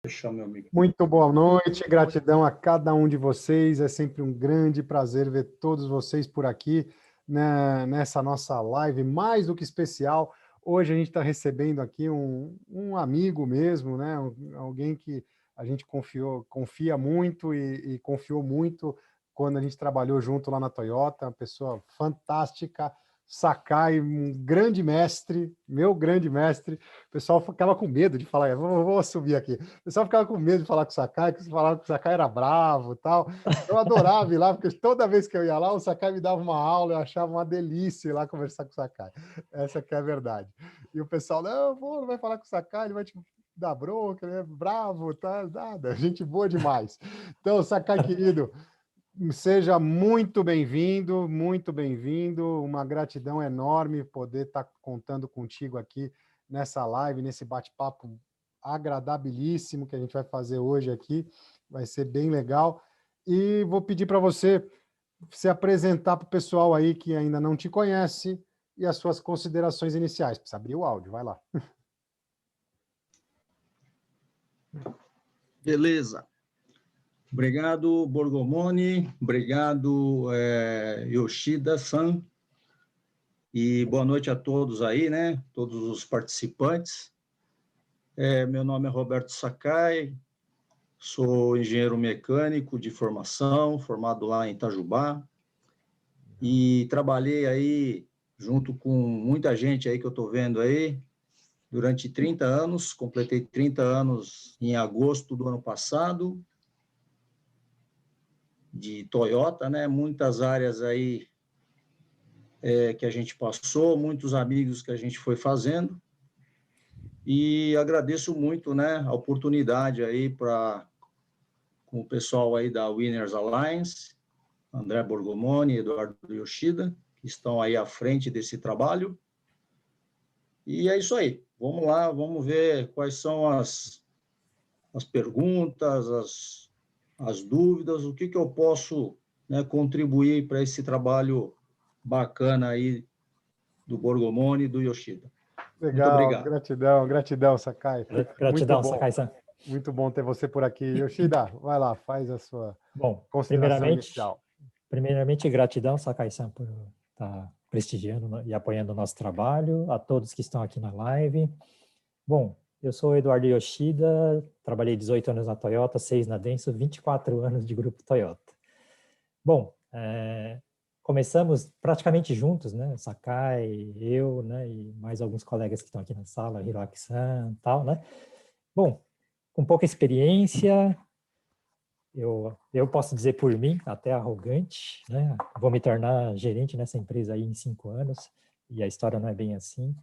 Fechar meu microfone. Muito boa noite, gratidão a cada um de vocês. É sempre um grande prazer ver todos vocês por aqui, né, nessa nossa live mais do que especial. Hoje a gente está recebendo aqui um amigo mesmo, né, alguém que a gente confia muito e confiou muito quando a gente trabalhou junto lá na Toyota, uma pessoa fantástica. Sakai, um grande mestre, meu grande mestre. O pessoal ficava com medo de falar, vou subir aqui. O pessoal ficava com medo de falar com o Sakai, porque falava que o Sakai era bravo e tal. Eu adorava ir lá, porque toda vez que eu ia lá, o Sakai me dava uma aula, eu achava uma delícia ir lá conversar com o Sakai. Essa que é a verdade. E o pessoal, não vai falar com o Sakai, ele vai te dar bronca, ele é bravo, tá? Nada, gente boa demais. Então, Sakai, querido, seja muito bem-vindo, muito bem-vindo. Uma gratidão enorme poder estar contando contigo aqui nessa live, nesse bate-papo agradabilíssimo que a gente vai fazer hoje aqui. Vai ser bem legal. E vou pedir para você se apresentar para o pessoal aí que ainda não te conhece e as suas considerações iniciais. Precisa abrir o áudio, vai lá. Beleza. Obrigado, Borgomoni. Obrigado, Yoshida-san. E boa noite a todos aí, né? Todos os participantes. Meu nome é Roberto Sakai, sou engenheiro mecânico de formação, formado lá em Itajubá. E trabalhei aí junto com muita gente aí que eu estou vendo aí, durante 30 anos, completei 30 anos em agosto do ano passado, de Toyota, né? Muitas áreas aí que a gente passou, muitos amigos que a gente foi fazendo, e agradeço muito, né, a oportunidade aí com o pessoal aí da Winners Alliance, André Borgomoni, Eduardo Yoshida, que estão aí à frente desse trabalho. E é isso aí. Vamos lá, vamos ver quais são as perguntas, as dúvidas, o que eu posso, né, contribuir para esse trabalho bacana aí do Borgomoni e do Yoshida. Muito Legal, obrigado. gratidão, gratidão, Sakai. Muito Gratidão, bom. Sakai-san. Muito bom ter você por aqui. Yoshida, vai lá, faz a sua consideração inicial. Primeiramente, gratidão, Sakai-san, por estar prestigiando e apoiando o nosso trabalho, a todos que estão aqui na live. Bom, eu sou o Eduardo Yoshida, trabalhei 18 anos na Toyota, 6 na Denso, 24 anos de grupo Toyota. Bom, começamos praticamente juntos, né? Sakai, eu, né? E mais alguns colegas que estão aqui na sala, Hiroaki-san e tal, né? Bom, com pouca experiência, eu posso dizer por mim, até arrogante, né? Vou me tornar gerente nessa empresa aí em 5 anos, e a história não é bem assim.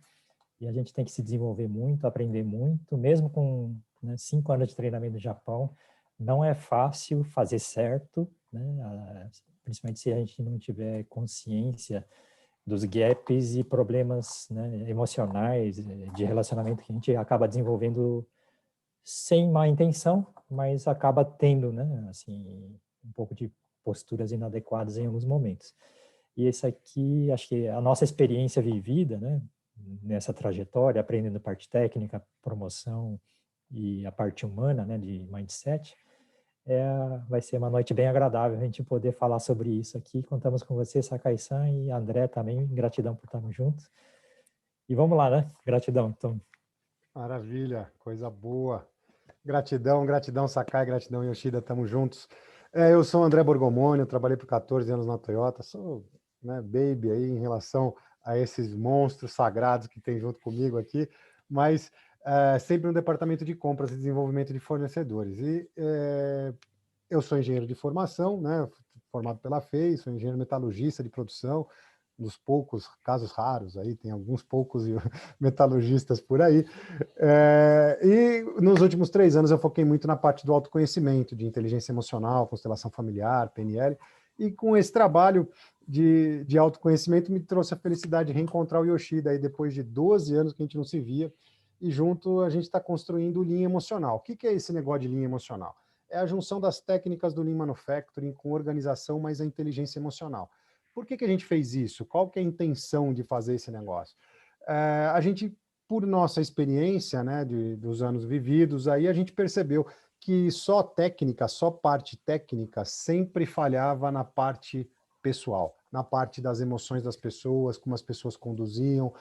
E a gente tem que se desenvolver muito, aprender muito, mesmo com 5 anos de treinamento no Japão, não é fácil fazer certo, né? Principalmente se a gente não tiver consciência dos gaps e problemas, né, emocionais, de relacionamento que a gente acaba desenvolvendo sem má intenção, mas acaba tendo, né, assim, um pouco de posturas inadequadas em alguns momentos. E esse aqui, acho que a nossa experiência vivida, né, nessa trajetória, aprendendo parte técnica, promoção e a parte humana, né, de mindset, vai ser uma noite bem agradável a gente poder falar sobre isso aqui. Contamos com você, Sakai-san, e André também, gratidão por estarmos juntos. E vamos lá, né? Gratidão, então. Maravilha, coisa boa. Gratidão, gratidão, Sakai, gratidão, Yoshida, estamos juntos. Eu sou o André Borgomoni, eu trabalhei por 14 anos na Toyota, sou, né, baby aí em relação a esses monstros sagrados que tem junto comigo aqui, mas sempre no departamento de compras e desenvolvimento de fornecedores. E eu sou engenheiro de formação, né, formado pela FEI, sou engenheiro metalurgista de produção, dos poucos casos raros aí, tem alguns poucos metalurgistas por aí. E nos últimos 3 anos eu foquei muito na parte do autoconhecimento, de inteligência emocional, constelação familiar, PNL, e com esse trabalho de autoconhecimento me trouxe a felicidade de reencontrar o Yoshida aí depois de 12 anos que a gente não se via, e junto a gente está construindo linha emocional. O que é esse negócio de linha emocional? É a junção das técnicas do Lean Manufacturing com organização, mais a inteligência emocional. Por que a gente fez isso? Qual que é a intenção de fazer esse negócio? A gente por nossa experiência, né, dos anos vividos, aí a gente percebeu que só técnica, só parte técnica sempre falhava na parte pessoal, na parte das emoções das pessoas, como as pessoas conduziam,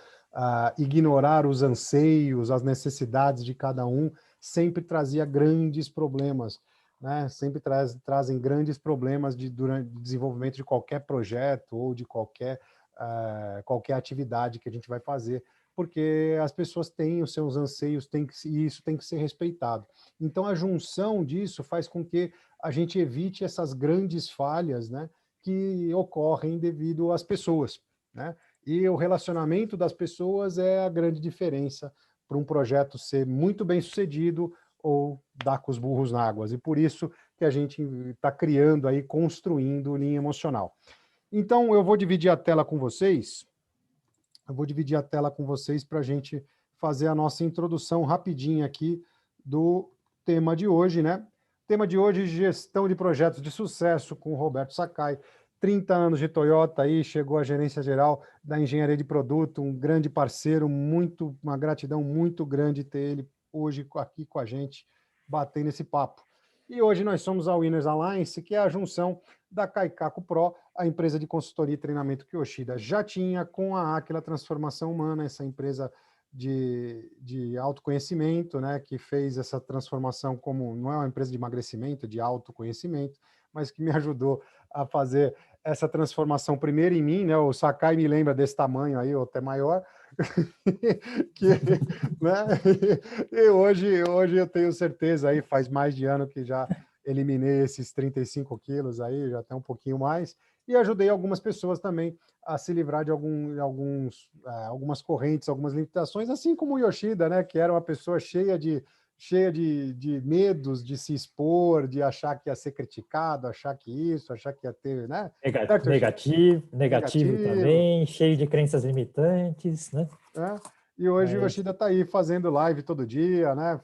ignorar os anseios, as necessidades de cada um, sempre trazia grandes problemas, né? Sempre trazem grandes problemas durante o desenvolvimento de qualquer projeto ou de qualquer atividade que a gente vai fazer, porque as pessoas têm os seus anseios, e isso tem que ser respeitado. Então, a junção disso faz com que a gente evite essas grandes falhas, né, que ocorrem devido às pessoas, né? E o relacionamento das pessoas é a grande diferença para um projeto ser muito bem sucedido ou dar com os burros na água. E por isso que a gente está criando aí, construindo linha emocional. Então, eu vou dividir a tela com vocês. Para a gente fazer a nossa introdução rapidinha aqui do tema de hoje, né? Tema de hoje, gestão de projetos de sucesso com o Roberto Sakai. 30 anos de Toyota aí, chegou à gerência geral da engenharia de produto, um grande parceiro, uma gratidão muito grande ter ele hoje aqui com a gente, batendo esse papo. E hoje nós somos a Winners Alliance, que é a junção da Kaikaku Pro, a empresa de consultoria e treinamento que Yoshida já tinha, com a Aquila Transformação Humana, essa empresa de autoconhecimento, né, que fez essa transformação como, não é uma empresa de emagrecimento, de autoconhecimento, mas que me ajudou a fazer essa transformação primeiro em mim, né, o Sakai me lembra desse tamanho aí, ou até maior, que, né, e hoje eu tenho certeza aí, faz mais de ano que já eliminei esses 35 quilos aí, já até um pouquinho mais, e ajudei algumas pessoas também a se livrar de algumas correntes, algumas limitações, assim como o Yoshida, né, que era uma pessoa cheia de medos de se expor, de achar que ia ser criticado, achar que ia ter, né? Negativo também, cheio de crenças limitantes, né? E hoje o Yoshida está aí fazendo live todo dia, né?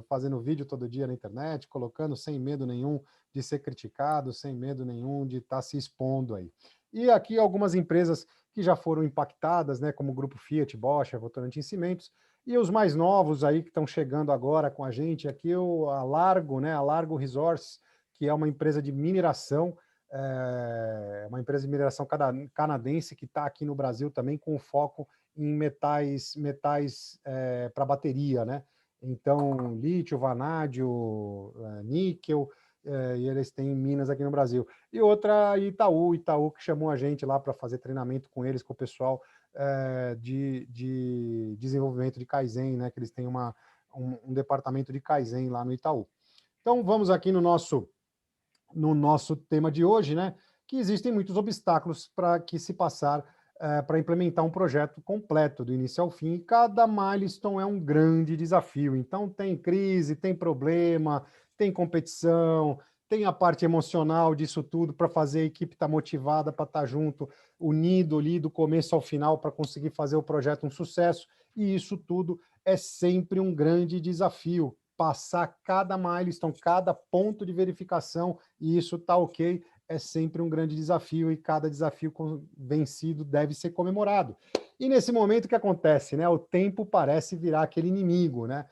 Fazendo vídeo todo dia na internet, colocando sem medo nenhum de ser criticado, sem medo nenhum de estar se expondo aí. E aqui algumas empresas que já foram impactadas, né? Como o Grupo Fiat, Bosch, a Votorantim Cimentos, e os mais novos aí que estão chegando agora com a gente, aqui a Largo, né? A Largo Resources, que é uma empresa de mineração, canadense que está aqui no Brasil também com foco em metais para bateria, né? Então, lítio, vanádio, níquel, e eles têm minas aqui no Brasil. E outra, Itaú que chamou a gente lá para fazer treinamento com eles, com o pessoal de desenvolvimento de Kaizen, né? Que eles têm um departamento de Kaizen lá no Itaú. Então, vamos aqui no nosso tema de hoje, né? Que existem muitos obstáculos para que se passar para implementar um projeto completo, do início ao fim, e cada milestone é um grande desafio. Então, tem crise, tem problema, tem competição, tem a parte emocional disso tudo para fazer a equipe estar motivada, para estar junto, unido ali do começo ao final para conseguir fazer o projeto um sucesso, e isso tudo é sempre um grande desafio. Passar cada milestone, cada ponto de verificação, e isso está ok, é sempre um grande desafio, e cada desafio vencido deve ser comemorado. E nesse momento o que acontece, né? O tempo parece virar aquele inimigo, né?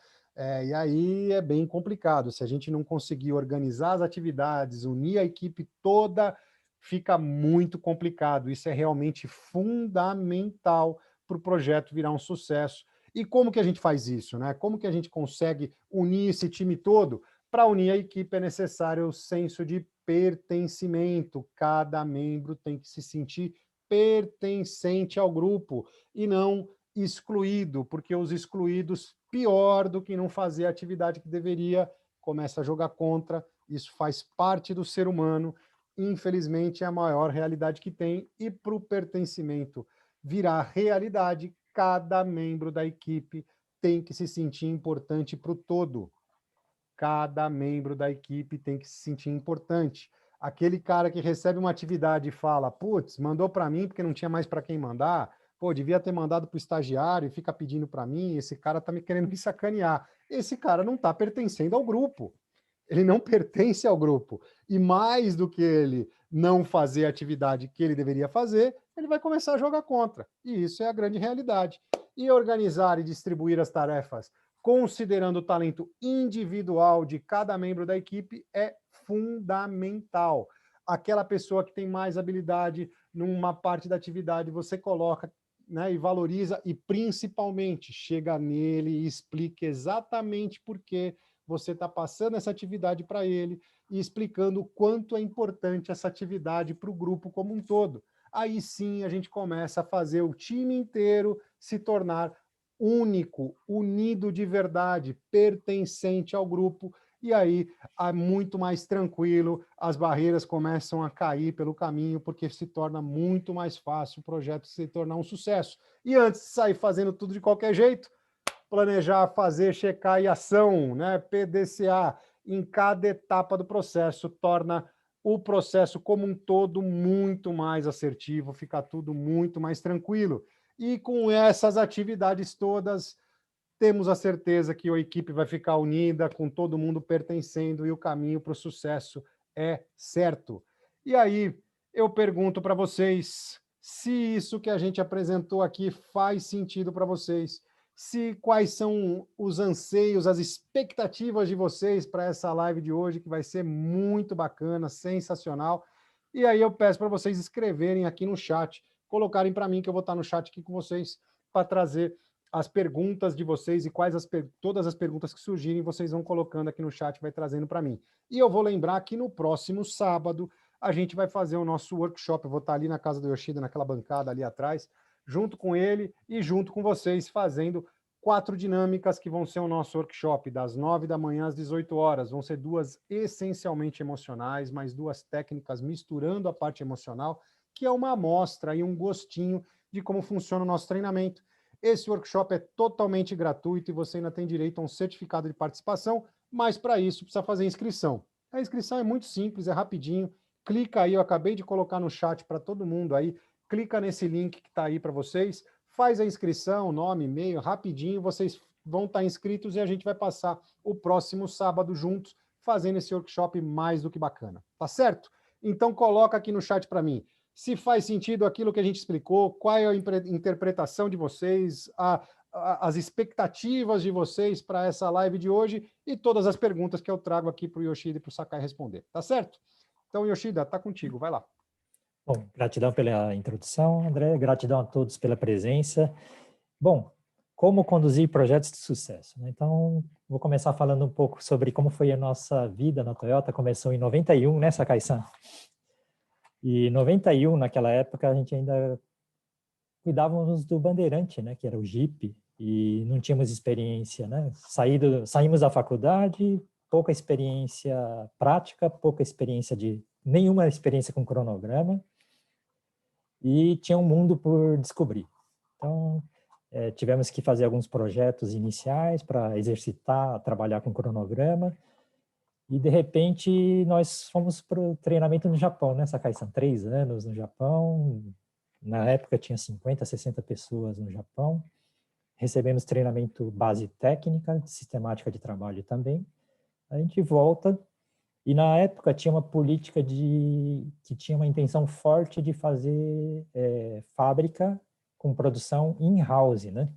E aí é bem complicado. Se a gente não conseguir organizar as atividades, unir a equipe toda, fica muito complicado. Isso é realmente fundamental para o projeto virar um sucesso. E como que a gente faz isso, né? Como que a gente consegue unir esse time todo? Para unir a equipe é necessário o senso de pertencimento. Cada membro tem que se sentir pertencente ao grupo e não excluído, porque os excluídos, pior do que não fazer a atividade que deveria, começa a jogar contra. Isso faz parte do ser humano. Infelizmente, é a maior realidade que tem. E para o pertencimento virar realidade, cada membro da equipe tem que se sentir importante para o todo. Cada membro da equipe tem que se sentir importante. Aquele cara que recebe uma atividade e fala, putz, mandou para mim porque não tinha mais para quem mandar, pô, devia ter mandado para o estagiário e fica pedindo para mim, esse cara está me querendo me sacanear. Esse cara não está pertencendo ao grupo. Ele não pertence ao grupo. E mais do que ele não fazer a atividade que ele deveria fazer, ele vai começar a jogar contra. E isso é a grande realidade. E organizar e distribuir as tarefas, considerando o talento individual de cada membro da equipe, é fundamental. Aquela pessoa que tem mais habilidade numa parte da atividade, você coloca, né, e valoriza, e principalmente chega nele e explica exatamente por que você está passando essa atividade para ele e explicando o quanto é importante essa atividade para o grupo como um todo. Aí sim a gente começa a fazer o time inteiro se tornar único, unido de verdade, pertencente ao grupo, e aí é muito mais tranquilo, as barreiras começam a cair pelo caminho, porque se torna muito mais fácil o projeto se tornar um sucesso. E antes de sair fazendo tudo de qualquer jeito, planejar, fazer, checar e ação, né? PDCA, em cada etapa do processo, torna o processo como um todo muito mais assertivo, fica tudo muito mais tranquilo. E com essas atividades todas, temos a certeza que a equipe vai ficar unida, com todo mundo pertencendo, e o caminho para o sucesso é certo. E aí, eu pergunto para vocês se isso que a gente apresentou aqui faz sentido para vocês, se quais são os anseios, as expectativas de vocês para essa live de hoje, que vai ser muito bacana, sensacional. E aí eu peço para vocês escreverem aqui no chat, colocarem para mim, que eu vou estar no chat aqui com vocês, para trazer as perguntas de vocês e todas as perguntas que surgirem, vocês vão colocando aqui no chat, vai trazendo para mim. E eu vou lembrar que no próximo sábado a gente vai fazer o nosso workshop, eu vou estar ali na casa do Yoshida, naquela bancada ali atrás, junto com ele e junto com vocês, fazendo 4 dinâmicas que vão ser o nosso workshop, das 9 da manhã às 18 horas. Vão ser 2 essencialmente emocionais, mais 2 técnicas misturando a parte emocional, que é uma amostra e um gostinho de como funciona o nosso treinamento. Esse workshop é totalmente gratuito e você ainda tem direito a um certificado de participação, mas para isso precisa fazer inscrição. A inscrição é muito simples, é rapidinho. Clica aí, eu acabei de colocar no chat para todo mundo aí, clica nesse link que está aí para vocês, faz a inscrição, nome, e-mail, rapidinho, vocês vão estar inscritos e a gente vai passar o próximo sábado juntos, fazendo esse workshop mais do que bacana. Tá certo? Então coloca aqui no chat para mim se faz sentido aquilo que a gente explicou, qual é a interpretação de vocês, as expectativas de vocês para essa live de hoje e todas as perguntas que eu trago aqui para o Yoshida e para o Sakai responder. Tá certo? Então, Yoshida, tá contigo, vai lá. Bom, gratidão pela introdução, André, gratidão a todos pela presença. Bom, como conduzir projetos de sucesso, né? Então, vou começar falando um pouco sobre como foi a nossa vida na Toyota. Começou em 91, né, Sakai-san? E em 91, naquela época, a gente ainda cuidávamos do Bandeirante, né, que era o Jeep, e não tínhamos experiência, né? Saímos da faculdade, pouca experiência prática, nenhuma experiência com cronograma, e tinha um mundo por descobrir. Então, tivemos que fazer alguns projetos iniciais para exercitar, trabalhar com cronograma, e, de repente, nós fomos para o treinamento no Japão, né, Sakai-san? 3 anos no Japão. Na época, tinha 50, 60 pessoas no Japão. Recebemos treinamento base técnica, sistemática de trabalho também. A gente volta e, na época, tinha uma política que tinha uma intenção forte de fazer fábrica com produção in-house, né?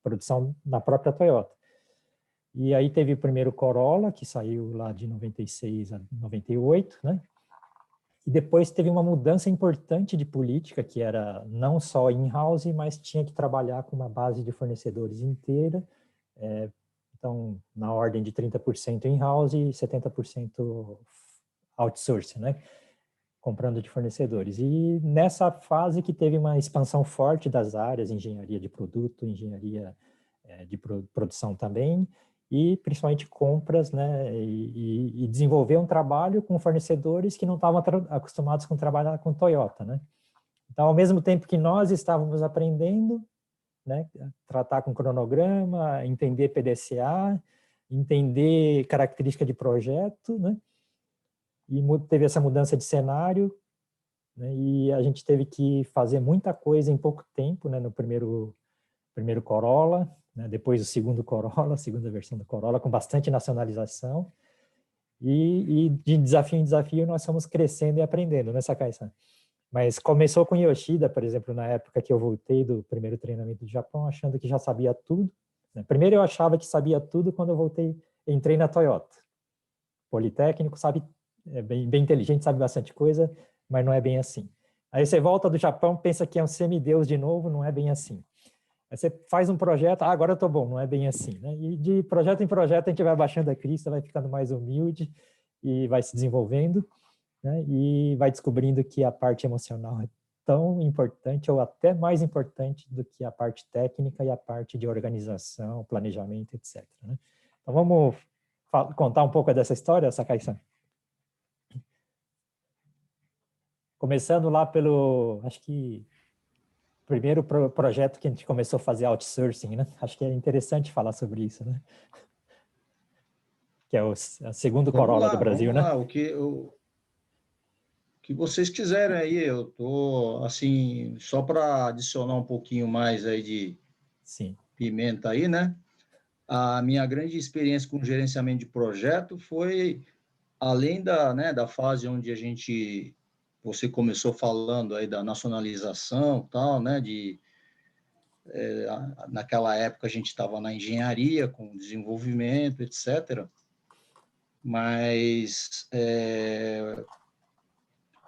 Produção na própria Toyota. E aí teve o primeiro Corolla, que saiu lá de 96 a 98, né? E depois teve uma mudança importante de política, que era não só in-house, mas tinha que trabalhar com uma base de fornecedores inteira. Então, na ordem de 30% in-house e 70% outsourcing, né? Comprando de fornecedores. E nessa fase que teve uma expansão forte das áreas, engenharia de produto, engenharia de produção também, e principalmente compras, né, e desenvolver um trabalho com fornecedores que não estavam acostumados com trabalhar com Toyota, né. Então, ao mesmo tempo que nós estávamos aprendendo, né, tratar com cronograma, entender PDCA, entender característica de projeto, né, e teve essa mudança de cenário, né, e a gente teve que fazer muita coisa em pouco tempo, né, no primeiro Corolla, né, depois o segundo Corolla, a segunda versão do Corolla, com bastante nacionalização. E de desafio em desafio nós fomos crescendo e aprendendo, né, Sakai-san? Mas começou com Yoshida, por exemplo, na época que eu voltei do primeiro treinamento do Japão, achando que já sabia tudo. Primeiro eu achava que sabia tudo, quando eu voltei, entrei na Toyota. Politécnico, sabe, é bem inteligente, sabe bastante coisa, mas não é bem assim. Aí você volta do Japão, pensa que é um semideus de novo, não é bem assim. Aí você faz um projeto, agora eu tô bom, não é bem assim, né? E de projeto em projeto a gente vai baixando a crista, vai ficando mais humilde e vai se desenvolvendo, né? E vai descobrindo que a parte emocional é tão importante ou até mais importante do que a parte técnica e a parte de organização, planejamento, etc, né? Então vamos contar um pouco dessa história, Sakai-san? Começando lá pelo, acho que, primeiro projeto que a gente começou a fazer outsourcing, né? Acho que é interessante falar sobre isso, né? Que é o segundo Corolla do Brasil, vamos né? lá, o que vocês quiserem aí, eu tô, assim, só para adicionar um pouquinho mais aí de Sim. pimenta aí, né? A minha grande experiência com gerenciamento de projeto foi, além da fase onde você começou falando aí da nacionalização, tal, né? Naquela época a gente estava na engenharia, com desenvolvimento, etc. Mas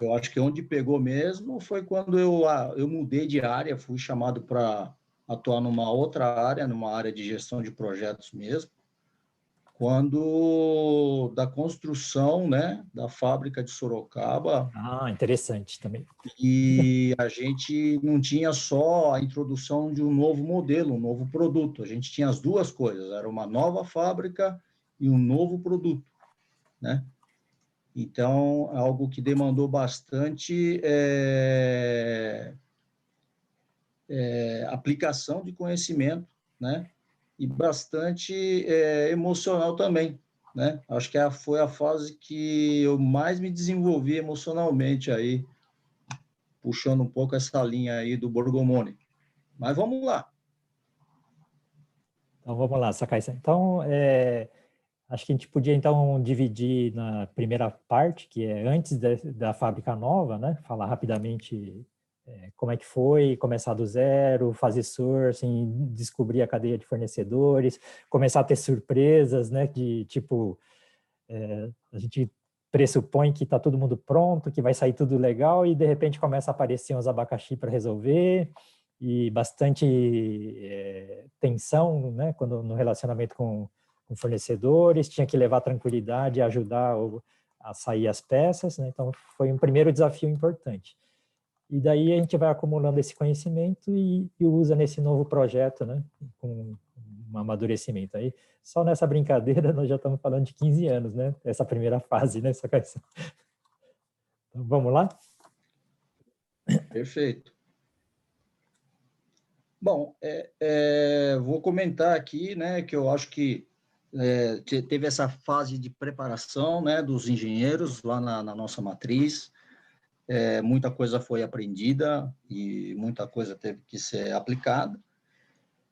eu acho que onde pegou mesmo foi quando eu mudei de área, fui chamado para atuar numa outra área, numa área de gestão de projetos mesmo, quando da construção, né, da fábrica de Sorocaba. Ah, interessante também. E a gente não tinha só a introdução de um novo modelo, um novo produto, a gente tinha as duas coisas, era uma nova fábrica e um novo produto, né? Então, algo que demandou bastante aplicação de conhecimento, né? E bastante emocional também, né? Acho que foi a fase que eu mais me desenvolvi emocionalmente aí, puxando um pouco essa linha aí do Borgomoni. Mas vamos lá. Então vamos lá, Sakai-san. Então, acho que a gente podia então dividir na primeira parte, que é antes da fábrica nova, né? Falar rapidamente como é que foi, começar do zero, fazer sourcing, descobrir a cadeia de fornecedores, começar a ter surpresas, né? De tipo, a gente pressupõe que está todo mundo pronto, que vai sair tudo legal e de repente começa a aparecer uns abacaxi para resolver e bastante tensão, né? Quando no relacionamento com fornecedores, tinha que levar tranquilidade e ajudar a sair as peças, né? Então foi um primeiro desafio importante. E daí a gente vai acumulando esse conhecimento e usa nesse novo projeto, né? Com um amadurecimento. Aí, só nessa brincadeira, nós já estamos falando de 15 anos, né? Essa primeira fase, né? Então, vamos lá? Perfeito. Bom, vou comentar aqui, né, que eu acho que teve essa fase de preparação, né, dos engenheiros lá na nossa matriz. Muita coisa foi aprendida e muita coisa teve que ser aplicada.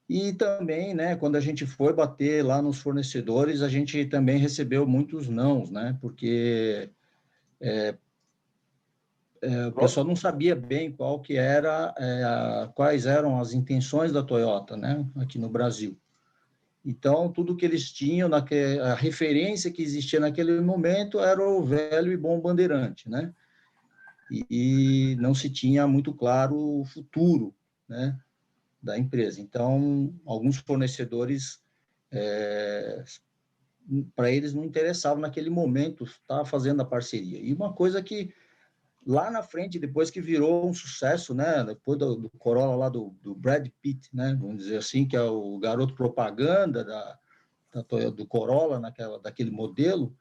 E também, né, quando a gente foi bater lá nos fornecedores, a gente também recebeu muitos nãos, né, porque o pessoal não sabia bem quais eram as intenções da Toyota, né, aqui no Brasil. Então, tudo que eles tinham, a referência que existia naquele momento era o velho e bom Bandeirante, né? E não se tinha muito claro o futuro, né, da empresa. Então, alguns fornecedores, para eles não interessava naquele momento estar fazendo a parceria. E uma coisa que lá na frente, depois que virou um sucesso, né, depois do Corolla lá do Brad Pitt, né, vamos dizer assim, que é o garoto propaganda do Corolla, daquele modelo,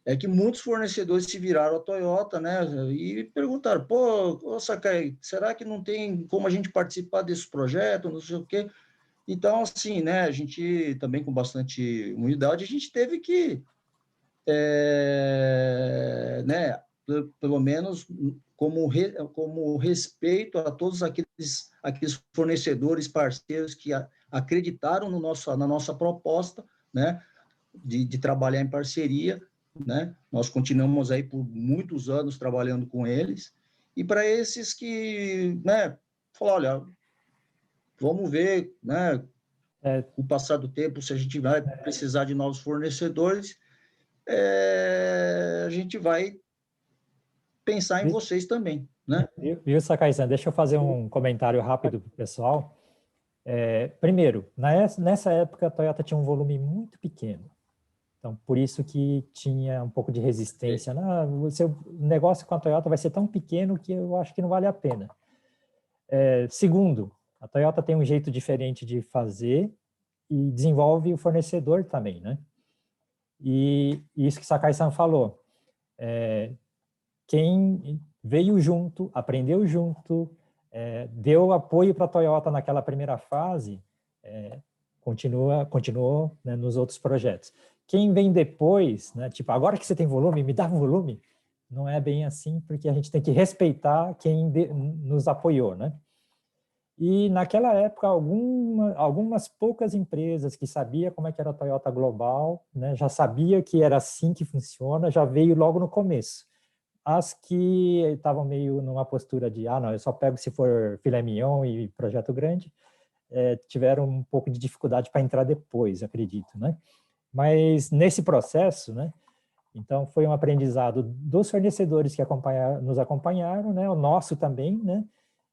é que muitos fornecedores se viraram à Toyota, né, e perguntaram, pô, Sakai, será que não tem como a gente participar desse projeto, não sei o quê? Então, assim, né, a gente também com bastante humildade, a gente teve que, né, pelo menos como respeito a todos aqueles fornecedores, parceiros que acreditaram na nossa proposta, né, de trabalhar em parceria, né? Nós continuamos aí por muitos anos trabalhando com eles, e para esses que, né, falar, olha, vamos ver, né, com o passar do tempo, se a gente vai precisar de novos fornecedores, a gente vai pensar em vocês também, né? Viu, Sakai-san? Deixa eu fazer um comentário rápido para o pessoal. Primeiro, nessa época a Toyota tinha um volume muito pequeno. Então, por isso que tinha um pouco de resistência. O seu negócio com a Toyota vai ser tão pequeno que eu acho que não vale a pena. Segundo, a Toyota tem um jeito diferente de fazer e desenvolve o fornecedor também, né? E isso que Sakai-san falou, quem veio junto, aprendeu junto, deu apoio para a Toyota naquela primeira fase, continuou, né, nos outros projetos. Quem vem depois, né, tipo, agora que você tem volume, me dá volume, não é bem assim, porque a gente tem que respeitar quem nos apoiou, né? E naquela época, algumas poucas empresas que sabiam como é que era a Toyota Global, né, já sabia que era assim que funciona, já veio logo no começo. As que estavam meio numa postura de, não, eu só pego se for filé mignon e projeto grande, tiveram um pouco de dificuldade para entrar depois, acredito, né? Mas nesse processo, né, então foi um aprendizado dos fornecedores que nos acompanharam, né, o nosso também, né,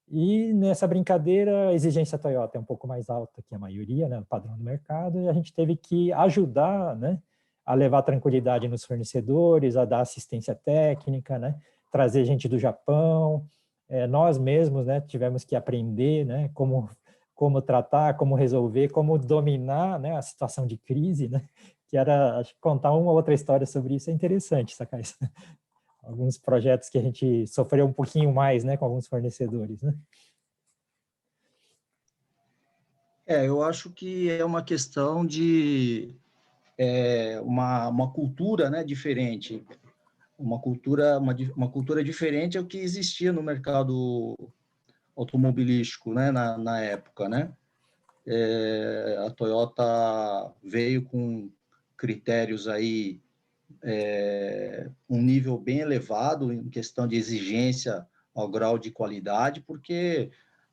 e nessa brincadeira a exigência Toyota é um pouco mais alta que a maioria, né, o padrão do mercado, e a gente teve que ajudar, né, a levar tranquilidade nos fornecedores, a dar assistência técnica, né, trazer gente do Japão, nós mesmos, né, tivemos que aprender, né, como tratar, como resolver, como dominar, né, a situação de crise, né, que era, acho que contar uma ou outra história sobre isso é interessante, Sakai. Alguns projetos que a gente sofreu um pouquinho mais, né, com alguns fornecedores, né? Eu acho que é uma questão de uma cultura, né, diferente. Uma cultura diferente é o que existia no mercado automobilístico, né, na época, né? A Toyota veio com critérios aí, um nível bem elevado em questão de exigência ao grau de qualidade, porque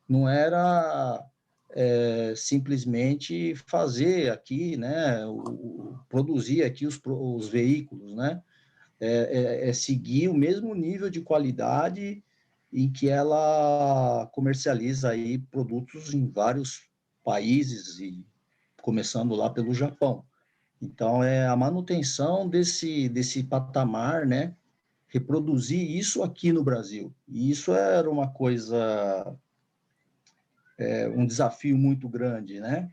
não era simplesmente fazer aqui, né, produzir aqui os veículos, né? Seguir o mesmo nível de qualidade em que ela comercializa aí produtos em vários países, e começando lá pelo Japão. Então, é a manutenção desse patamar, né? Reproduzir isso aqui no Brasil. E isso era uma coisa, um desafio muito grande, né?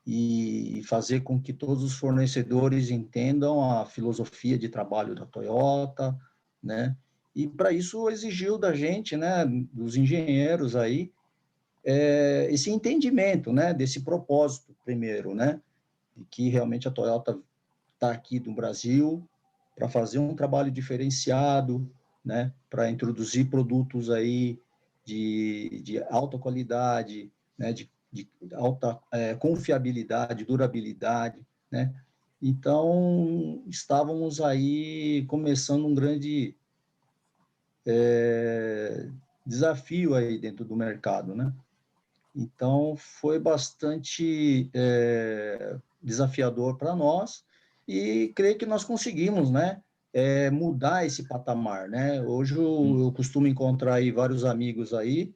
E fazer com que todos os fornecedores entendam a filosofia de trabalho da Toyota, né? E para isso exigiu da gente, né, dos engenheiros aí, esse entendimento, né, desse propósito primeiro, né, de que realmente a Toyota está aqui no Brasil para fazer um trabalho diferenciado, né, para introduzir produtos aí de alta qualidade, né, de alta confiabilidade, durabilidade, né? Então, estávamos aí começando um grande desafio aí dentro do mercado, né? Então, foi bastante desafiador para nós, e creio que nós conseguimos, né, mudar esse patamar, né? Hoje eu costumo encontrar aí vários amigos aí,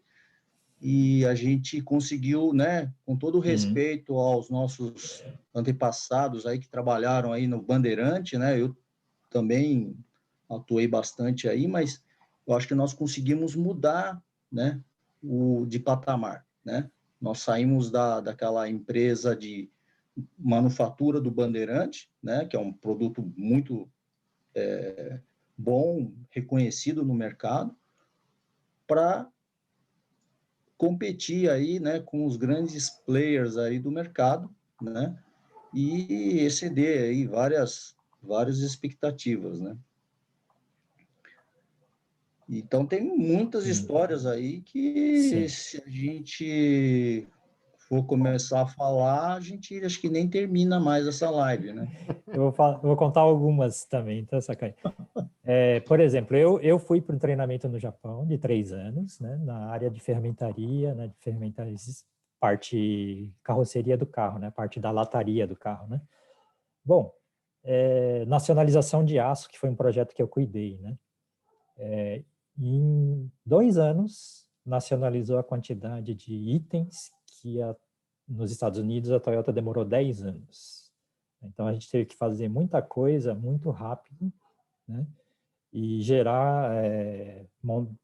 e a gente conseguiu, né, com todo respeito aos nossos antepassados aí que trabalharam aí no Bandeirante, né? Eu também atuei bastante aí, mas eu acho que nós conseguimos mudar, né, de patamar, né? Nós saímos daquela empresa de manufatura do Bandeirante, né, que é um produto muito bom, reconhecido no mercado, para competir aí, né, com os grandes players aí do mercado, né, e exceder aí várias expectativas, né. Então tem muitas histórias aí que, Sim. se a gente for começar a falar, a gente acho que nem termina mais essa live, né? Eu vou contar algumas também, tá, Sakai? Por exemplo, eu fui para um treinamento no Japão de 3 anos, né, na área de fermentaria, né, de fermentaria, parte carroceria do carro, né, parte da lataria do carro, né. Bom, nacionalização de aço, que foi um projeto que eu cuidei, né. Em 2 anos, nacionalizou a quantidade de itens que nos Estados Unidos a Toyota demorou 10 anos. Então, a gente teve que fazer muita coisa muito rápido, né? E gerar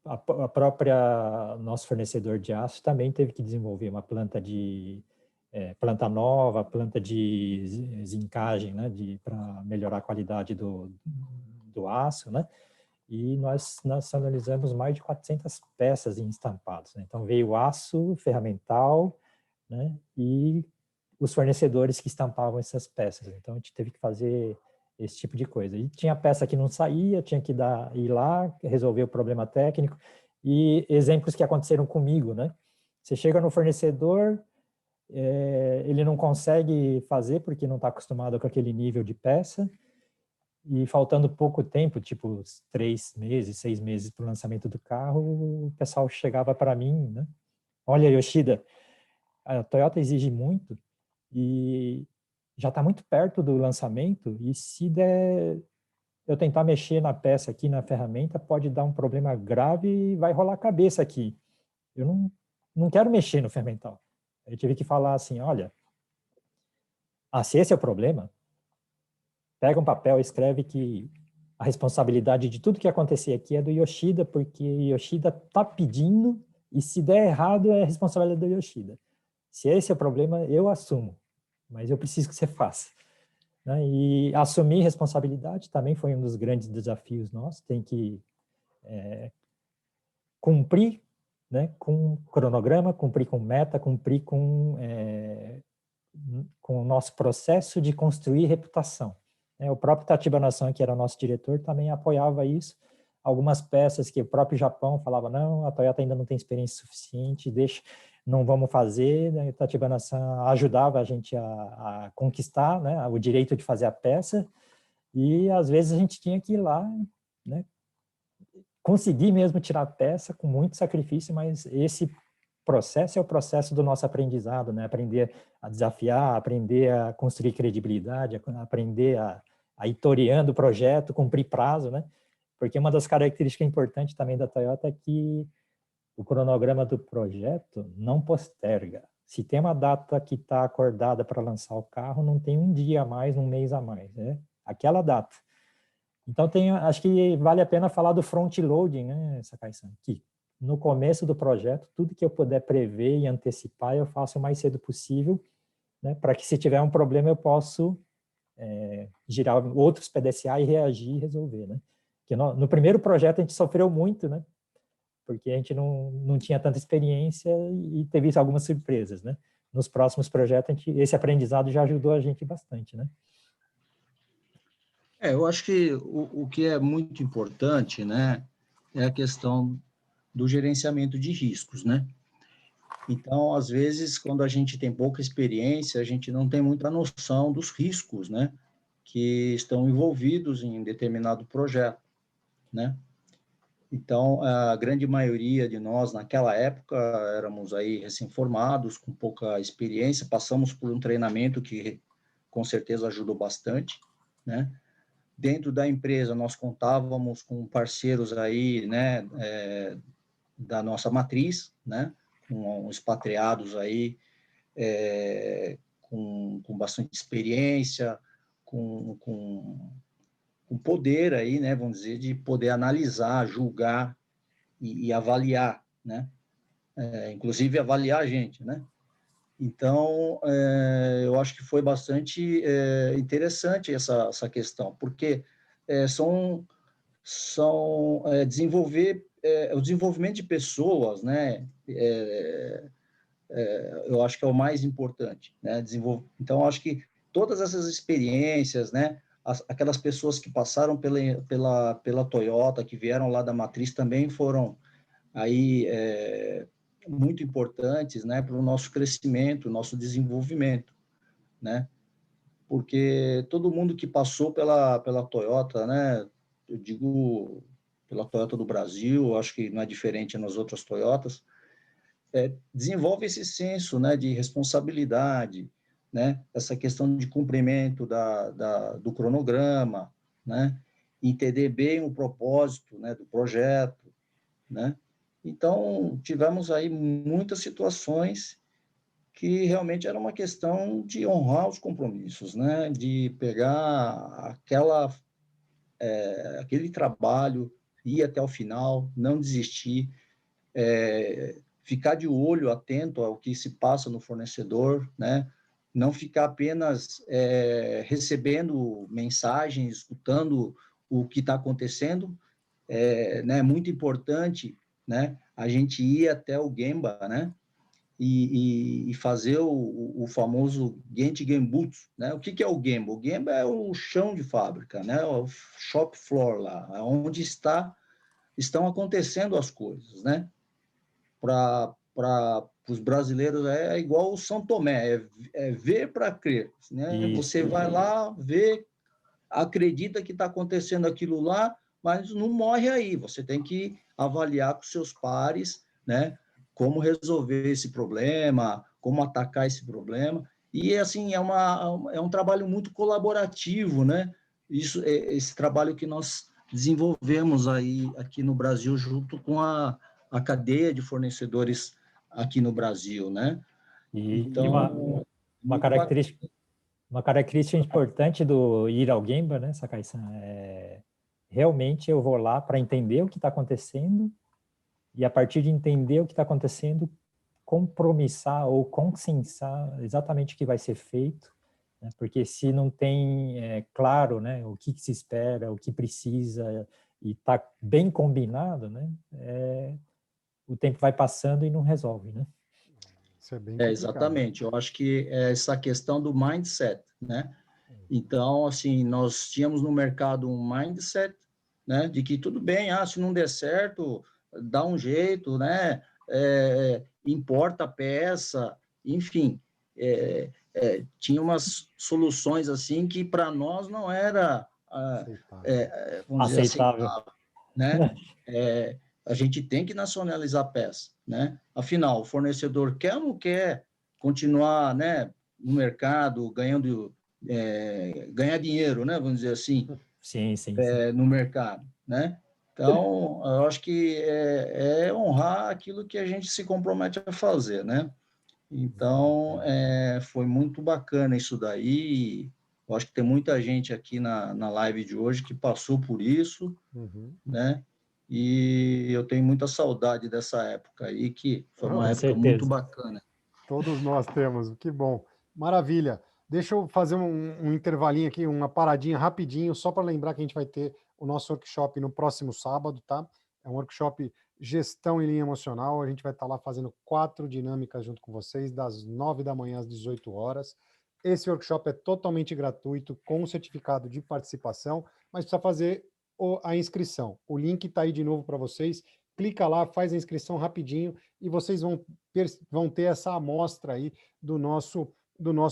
a própria nosso fornecedor de aço também teve que desenvolver uma planta planta nova, planta de zincagem, né, para melhorar a qualidade do aço, né? E nós nacionalizamos mais de 400 peças em estampados, né? Então veio aço, ferramental, né? E os fornecedores que estampavam essas peças. Então a gente teve que fazer esse tipo de coisa. E tinha peça que não saía, tinha que ir lá, resolver o problema técnico. E exemplos que aconteceram comigo, né? Você chega no fornecedor, ele não consegue fazer porque não está acostumado com aquele nível de peça, e faltando pouco tempo, tipo 3 meses, 6 meses para o lançamento do carro, o pessoal chegava para mim, né? Olha, Yoshida, a Toyota exige muito e já está muito perto do lançamento, e se der eu tentar mexer na peça aqui, na ferramenta, pode dar um problema grave e vai rolar a cabeça aqui. Eu não quero mexer no fermental. Eu tive que falar assim, olha, se esse é o problema, pega um papel e escreve que a responsabilidade de tudo que acontecer aqui é do Yoshida, porque Yoshida está pedindo, e se der errado é a responsabilidade do Yoshida. Se esse é o problema, eu assumo, mas eu preciso que você faça. Né? E assumir responsabilidade também foi um dos grandes desafios nossos, tem que cumprir, né, com cronograma, cumprir com meta, cumprir com o nosso processo de construir reputação. O próprio Tachibana-san, que era nosso diretor, também apoiava isso. Algumas peças que o próprio Japão falava, não, a Toyota ainda não tem experiência suficiente, não vamos fazer. O Tachibana-san ajudava a gente a conquistar, né, o direito de fazer a peça, e às vezes a gente tinha que ir lá, né, conseguir mesmo tirar a peça com muito sacrifício, mas esse processo é o processo do nosso aprendizado, né? Aprender a desafiar, aprender a construir credibilidade, aprender a ir toreando o projeto, cumprir prazo, né? Porque uma das características importantes também da Toyota é que o cronograma do projeto não posterga. Se tem uma data que está acordada para lançar o carro, não tem um dia a mais, um mês a mais, né? Aquela data. Então, acho que vale a pena falar do front-loading, né, Sakai-san? Que no começo do projeto, tudo que eu puder prever e antecipar, eu faço o mais cedo possível, né, para que se tiver um problema eu possa girar outros PDCA e reagir e resolver, né? Porque no primeiro projeto a gente sofreu muito, né? Porque a gente não tinha tanta experiência e teve algumas surpresas, né? Nos próximos projetos, esse aprendizado já ajudou a gente bastante, né? Eu acho que o que é muito importante, né, é a questão do gerenciamento de riscos, né? Então, às vezes, quando a gente tem pouca experiência, a gente não tem muita noção dos riscos, né, que estão envolvidos em determinado projeto, né? Então, a grande maioria de nós, naquela época, éramos aí recém-formados, com pouca experiência, passamos por um treinamento que, com certeza, ajudou bastante, né? Dentro da empresa, nós contávamos com parceiros aí, né, da nossa matriz, né, com expatriados aí, com bastante experiência, com poder aí, né, vamos dizer, de poder analisar, julgar e avaliar, né, inclusive avaliar a gente, né. Então, eu acho que foi bastante interessante essa questão, porque são desenvolver o desenvolvimento de pessoas, né? Eu acho que é o mais importante, né? Então, acho que todas essas experiências, né? Aquelas pessoas que passaram pela Toyota, que vieram lá da matriz, também foram aí muito importantes, né, para o nosso crescimento, nosso desenvolvimento, né? Porque todo mundo que passou pela Toyota, né, eu digo pela Toyota do Brasil, acho que não é diferente nas outras Toyotas, desenvolve esse senso, né, de responsabilidade, né, essa questão de cumprimento do cronograma, né, entender bem o propósito, né, do projeto, né. Então, tivemos aí muitas situações que realmente era uma questão de honrar os compromissos, né, de pegar aquele trabalho, ir até o final, não desistir, ficar de olho atento ao que se passa no fornecedor, né? Não ficar apenas recebendo mensagens, escutando o que está acontecendo, né? Muito importante, né? A gente ir até o Gemba, né? E fazer o famoso Gente Genbutsu, né? O que é o Gemba? O Gemba é o chão de fábrica, né? O shop floor lá, onde estão acontecendo as coisas, né? Para os brasileiros é igual o São Tomé, é ver para crer, né? Isso. Você vai lá, vê, acredita que está acontecendo aquilo lá, mas não morre aí. Você tem que avaliar com seus pares, né? Como resolver esse problema, como atacar esse problema. E, assim, é um trabalho muito colaborativo, né? Esse trabalho que nós desenvolvemos aí, aqui no Brasil, junto com a cadeia de fornecedores aqui no Brasil, né? E Então, uma característica importante do ir ao Gemba, né, Sakai-san, realmente eu vou lá para entender o que está acontecendo e, a partir de entender o que está acontecendo, compromissar ou consensar exatamente o que vai ser feito, né? Porque se não tem claro, né, o que se espera, o que precisa, e está bem combinado, né, o tempo vai passando e não resolve, né? Isso é bem complicado. Exatamente. Eu acho que é essa questão do mindset, né? Então, assim, nós tínhamos no mercado um mindset, né, de que tudo bem, se não der certo, dá um jeito, né? Importa a peça, enfim, tinha umas soluções assim que para nós não era, vamos dizer, aceitável, né? A gente tem que nacionalizar a peça, né? Afinal, o fornecedor quer ou não quer continuar, né, no mercado, ganhar dinheiro, né? Vamos dizer assim, sim. No mercado, né? Então, eu acho que é honrar aquilo que a gente se compromete a fazer, né? Então, foi muito bacana isso daí. Eu acho que tem muita gente aqui na live de hoje que passou por isso, né? E eu tenho muita saudade dessa época aí, que foi uma época muito bacana. Todos nós temos, que bom. Maravilha. Deixa eu fazer um intervalinho aqui, uma paradinha rapidinho, só para lembrar que a gente vai ter o nosso workshop no próximo sábado, tá? É um workshop Gestão em Linha Emocional. A gente vai estar lá fazendo 4 dinâmicas junto com vocês, das 9 da manhã às 18 horas. Esse workshop é totalmente gratuito, com certificado de participação, mas precisa fazer a inscrição. O link está aí de novo para vocês. Clica lá, faz a inscrição rapidinho e vocês vão ter essa amostra aí do nosso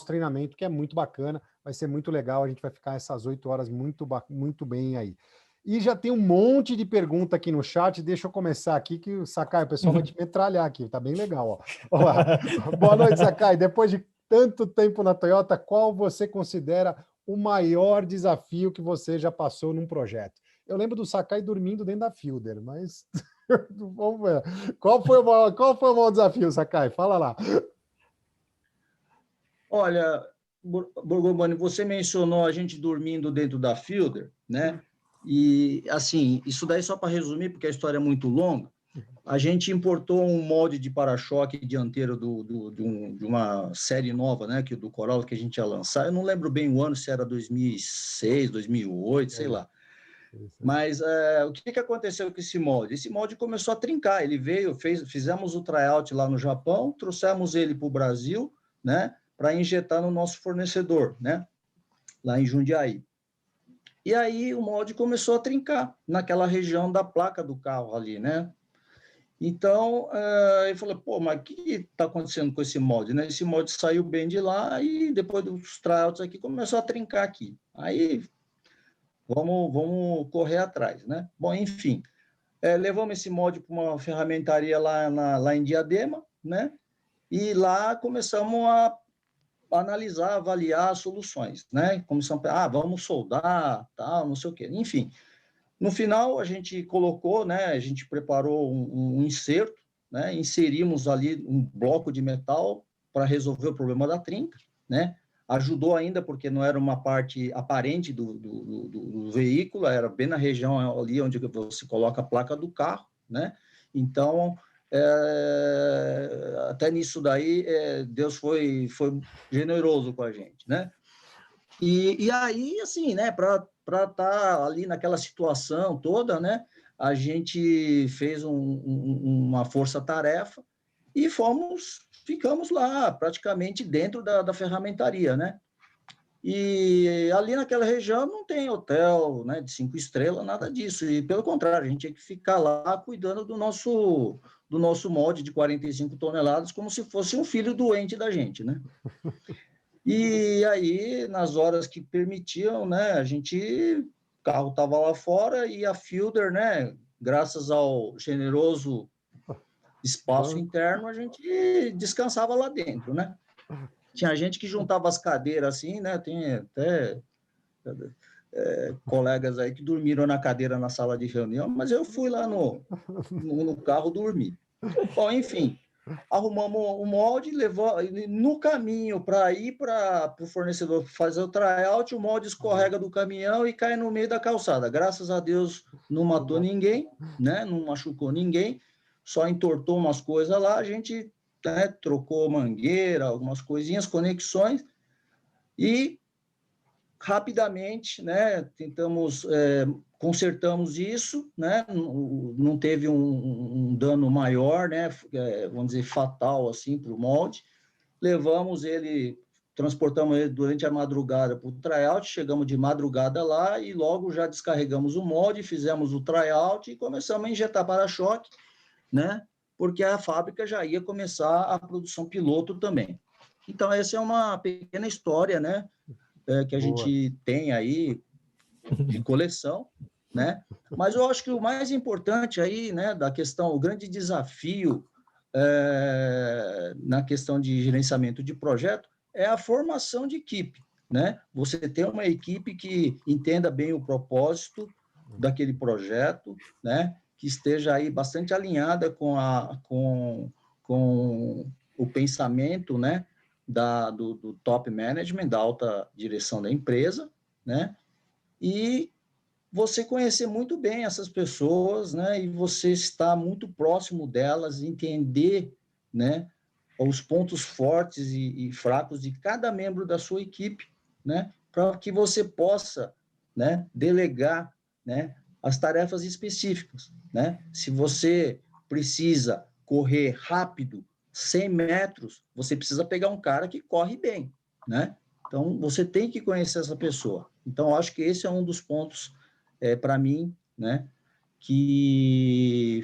treinamento, que é muito bacana, vai ser muito legal, a gente vai ficar essas 8 horas muito bem aí. E já tem um monte de pergunta aqui no chat, deixa eu começar aqui, que o Sakai, o pessoal vai te metralhar aqui, tá bem legal. Boa noite, Sakai. Depois de tanto tempo na Toyota, qual você considera o maior desafio que você já passou num projeto? Eu lembro do Sakai dormindo dentro da Fielder, mas vamos ver. Qual foi o maior desafio, Sakai? Fala lá. Olha, Borgomani, você mencionou a gente dormindo dentro da Fielder, né? E, assim, isso daí só para resumir, porque a história é muito longa, a gente importou um molde de para-choque dianteiro de uma série nova, né, do Corolla, que a gente ia lançar. Eu não lembro bem o ano, se era 2006, 2008, sei lá. Mas o que aconteceu com esse molde? Esse molde começou a trincar. Ele veio, fizemos o tryout lá no Japão, trouxemos ele para o Brasil, né, para injetar no nosso fornecedor, né, lá em Jundiaí. E aí o molde começou a trincar naquela região da placa do carro ali, né? Então, ele falou, pô, mas o que está acontecendo com esse molde? Né? Esse molde saiu bem de lá e depois dos tryouts aqui começou a trincar aqui. Aí, vamos correr atrás, né? Bom, enfim, levamos esse molde para uma ferramentaria lá em Diadema, né? E lá começamos a analisar, avaliar soluções, né? Começamos a vamos soldar, tal, não sei o quê. Enfim, no final, a gente colocou, né, a gente preparou um inserto, né, inserimos ali um bloco de metal para resolver o problema da trinca, né, ajudou ainda porque não era uma parte aparente do veículo, era bem na região ali onde você coloca a placa do carro, né, então, até nisso daí, Deus foi generoso com a gente, né, e aí, assim, né, para estar ali naquela situação toda, né, a gente fez uma força-tarefa e ficamos lá, praticamente dentro da ferramentaria, né? E ali naquela região não tem hotel, né, de 5 estrelas, nada disso. E, pelo contrário, a gente tinha que ficar lá cuidando do nosso molde de 45 toneladas como se fosse um filho doente da gente, né? E aí, nas horas que permitiam, né, o carro estava lá fora e a Fielder, né, graças ao generoso espaço interno, a gente descansava lá dentro, né? Tinha gente que juntava as cadeiras assim, né? Tem até colegas aí que dormiram na cadeira na sala de reunião, mas eu fui lá no carro dormir. Bom, enfim, arrumamos o molde, levou no caminho para ir para o fornecedor fazer o tryout, o molde escorrega do caminhão e cai no meio da calçada. Graças a Deus não matou ninguém, né? Não machucou ninguém, só entortou umas coisas lá, a gente, né, trocou mangueira, algumas coisinhas, conexões, e rapidamente, né, consertamos isso, né, não teve um dano maior, né, vamos dizer, fatal, assim, para o molde, transportamos ele durante a madrugada para o tryout, chegamos de madrugada lá e logo já descarregamos o molde, fizemos o tryout e começamos a injetar para-choque, né, porque a fábrica já ia começar a produção piloto também. Então, essa é uma pequena história, né, que a gente tem aí de coleção, né? Mas eu acho que o mais importante aí, né, da questão, o grande desafio na questão de gerenciamento de projeto é a formação de equipe, né? Você ter uma equipe que entenda bem o propósito daquele projeto, né? Que esteja aí bastante alinhada com o pensamento, né? Do top management, da alta direção da empresa, né? E você conhecer muito bem essas pessoas, né? E você estar muito próximo delas, entender, né? Os pontos fortes e fracos de cada membro da sua equipe, né? Para que você possa, né? Delegar, né? As tarefas específicas, né? Se você precisa correr rápido 100 metros, você precisa pegar um cara que corre bem, né? Então, você tem que conhecer essa pessoa. Então, eu acho que esse é um dos pontos, para mim, né, que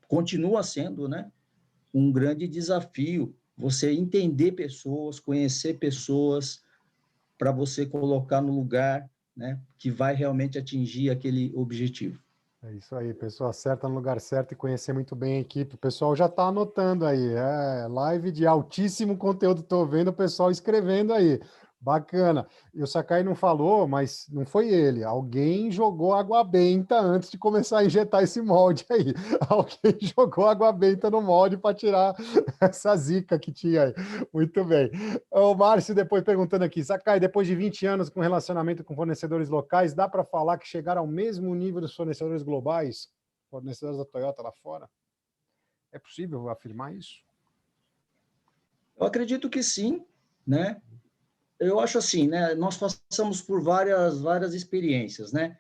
continua sendo, né, um grande desafio, você entender pessoas, conhecer pessoas, para você colocar no lugar, né, que vai realmente atingir aquele objetivo. É isso aí, pessoa certa no lugar certo e conhecer muito bem a equipe. O pessoal já está anotando aí, live de altíssimo conteúdo, estou vendo o pessoal escrevendo aí. Bacana. E o Sakai não falou, mas não foi ele. Alguém jogou água benta antes de começar a injetar esse molde aí. Alguém jogou água benta no molde para tirar essa zica que tinha aí. Muito bem. O Márcio depois perguntando aqui, Sakai, depois de 20 anos com relacionamento com fornecedores locais, dá para falar que chegaram ao mesmo nível dos fornecedores globais, fornecedores da Toyota lá fora? É possível afirmar isso? Eu acredito que sim, né? Eu acho assim, né? Nós passamos por várias experiências, né?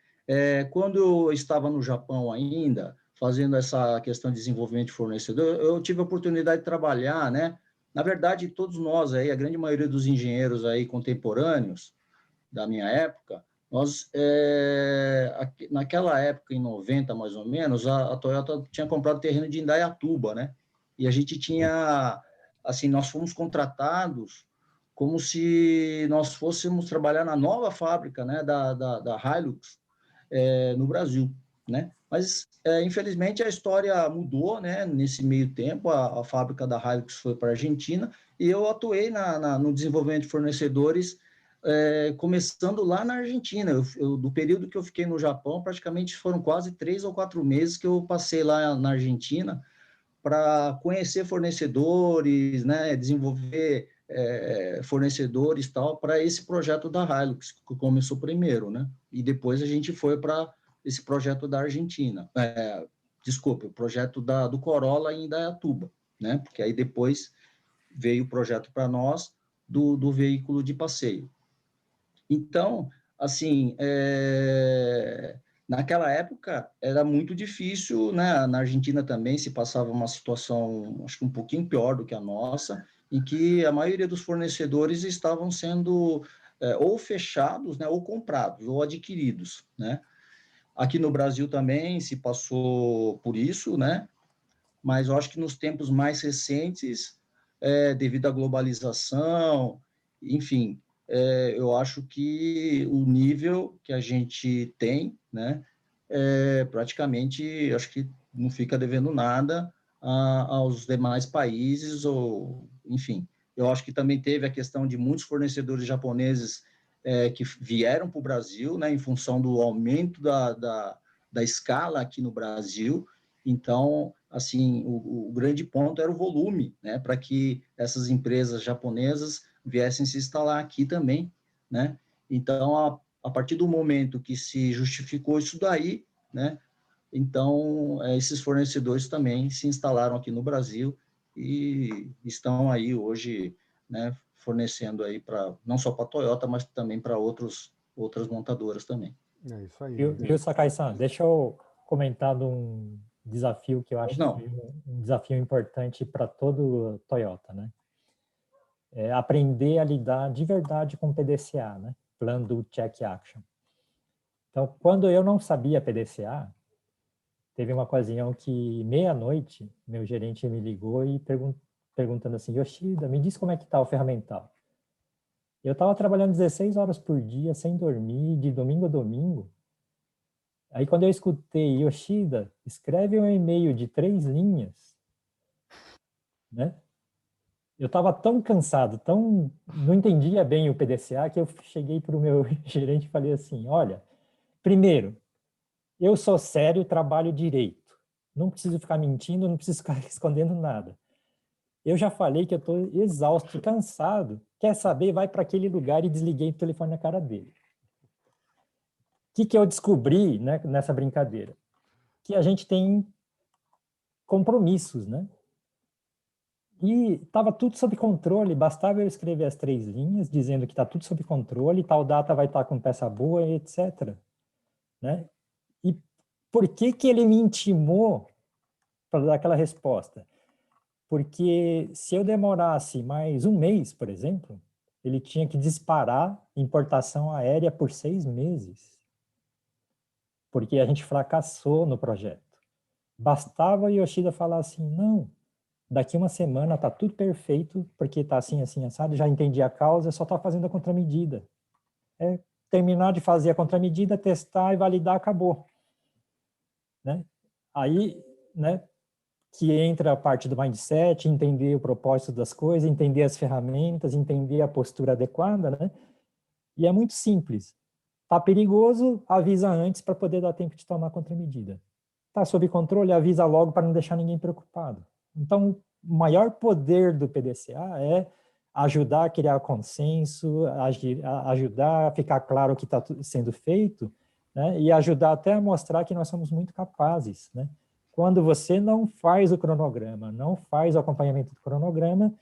Quando eu estava no Japão ainda, fazendo essa questão de desenvolvimento de fornecedor, eu tive a oportunidade de trabalhar, né? Na verdade, todos nós aí, a grande maioria dos engenheiros aí contemporâneos da minha época, Nós, naquela época, em 90 mais ou menos, a Toyota tinha comprado terreno de Indaiatuba, né? E a gente tinha, assim, nós fomos contratados como se nós fôssemos trabalhar na nova fábrica, né, da Hilux, no Brasil, né? Mas, infelizmente, a história mudou, né? Nesse meio tempo, a fábrica da Hilux foi para a Argentina e eu atuei no desenvolvimento de fornecedores, começando lá na Argentina. Do período que eu fiquei no Japão, praticamente foram quase 3 ou 4 meses que eu passei lá na Argentina para conhecer fornecedores, né? Desenvolver fornecedores tal para esse projeto da Hilux, que começou primeiro, né? E depois a gente foi para esse projeto da Argentina. Desculpe, o projeto do Corolla em Indaiatuba, né? Porque aí depois veio o projeto para nós do veículo de passeio. Então, assim, naquela época era muito difícil, né? Na Argentina também se passava uma situação, acho que um pouquinho pior do que a nossa, em que a maioria dos fornecedores estavam sendo ou fechados, né? Ou comprados, ou adquiridos, né? Aqui no Brasil também se passou por isso, né? Mas eu acho que nos tempos mais recentes, devido à globalização, enfim, eu acho que o nível que a gente tem, né, praticamente, acho que não fica devendo nada aos demais países, ou, enfim, eu acho que também teve a questão de muitos fornecedores japoneses que vieram para o Brasil, né, em função do aumento da escala aqui no Brasil. Então, assim, o grande ponto era o volume, né, para que essas empresas japonesas viessem se instalar aqui também, né? Então, a partir do momento que se justificou isso daí, né, então esses fornecedores também se instalaram aqui no Brasil e estão aí hoje, né, fornecendo aí para não só para a Toyota, mas também para outras montadoras também. É isso aí. Viu, Sakai-san? Deixa eu comentar de um desafio que eu acho que foi um desafio importante para todo Toyota, né? Aprender a lidar de verdade com PDCA, né? Plan do Check Action. Então, quando eu não sabia PDCA, teve uma ocasião que, meia-noite, meu gerente me ligou e perguntando assim, Yoshida, me diz como é que está o ferramental. Eu estava trabalhando 16 horas por dia, sem dormir, de domingo a domingo. Aí, quando eu escutei, Yoshida, escreve um e-mail de 3 linhas, né? Eu estava tão cansado, não entendia bem o PDCA, que eu cheguei para o meu gerente e falei assim, olha, primeiro, eu sou sério, trabalho direito. Não preciso ficar mentindo, não preciso ficar escondendo nada. Eu já falei que eu estou exausto, cansado. Quer saber? Vai para aquele lugar e desliguei o telefone na cara dele. O que eu descobri, né, nessa brincadeira? Que a gente tem compromissos, né? E estava tudo sob controle, bastava eu escrever as 3 linhas dizendo que está tudo sob controle, tal data vai estar com peça boa, etc. Né? E por que ele me intimou para dar aquela resposta? Porque se eu demorasse mais um mês, por exemplo, ele tinha que disparar importação aérea por 6 meses. Porque a gente fracassou no projeto. Bastava Yoshida falar assim, não, daqui uma semana está tudo perfeito, porque está assim, assim, assado, já entendi a causa, só está fazendo a contramedida. Terminar de fazer a contramedida, testar e validar, acabou. Né? Aí, né, que entra a parte do mindset, entender o propósito das coisas, entender as ferramentas, entender a postura adequada, né? E é muito simples. Tá perigoso, avisa antes para poder dar tempo de tomar contramedida. Tá sob controle, avisa logo para não deixar ninguém preocupado. Então, o maior poder do PDCA é ajudar a criar consenso, ajudar a ficar claro o que está sendo feito, né? E ajudar até a mostrar que nós somos muito capazes, né? Quando você não faz o cronograma, não faz o acompanhamento do cronograma,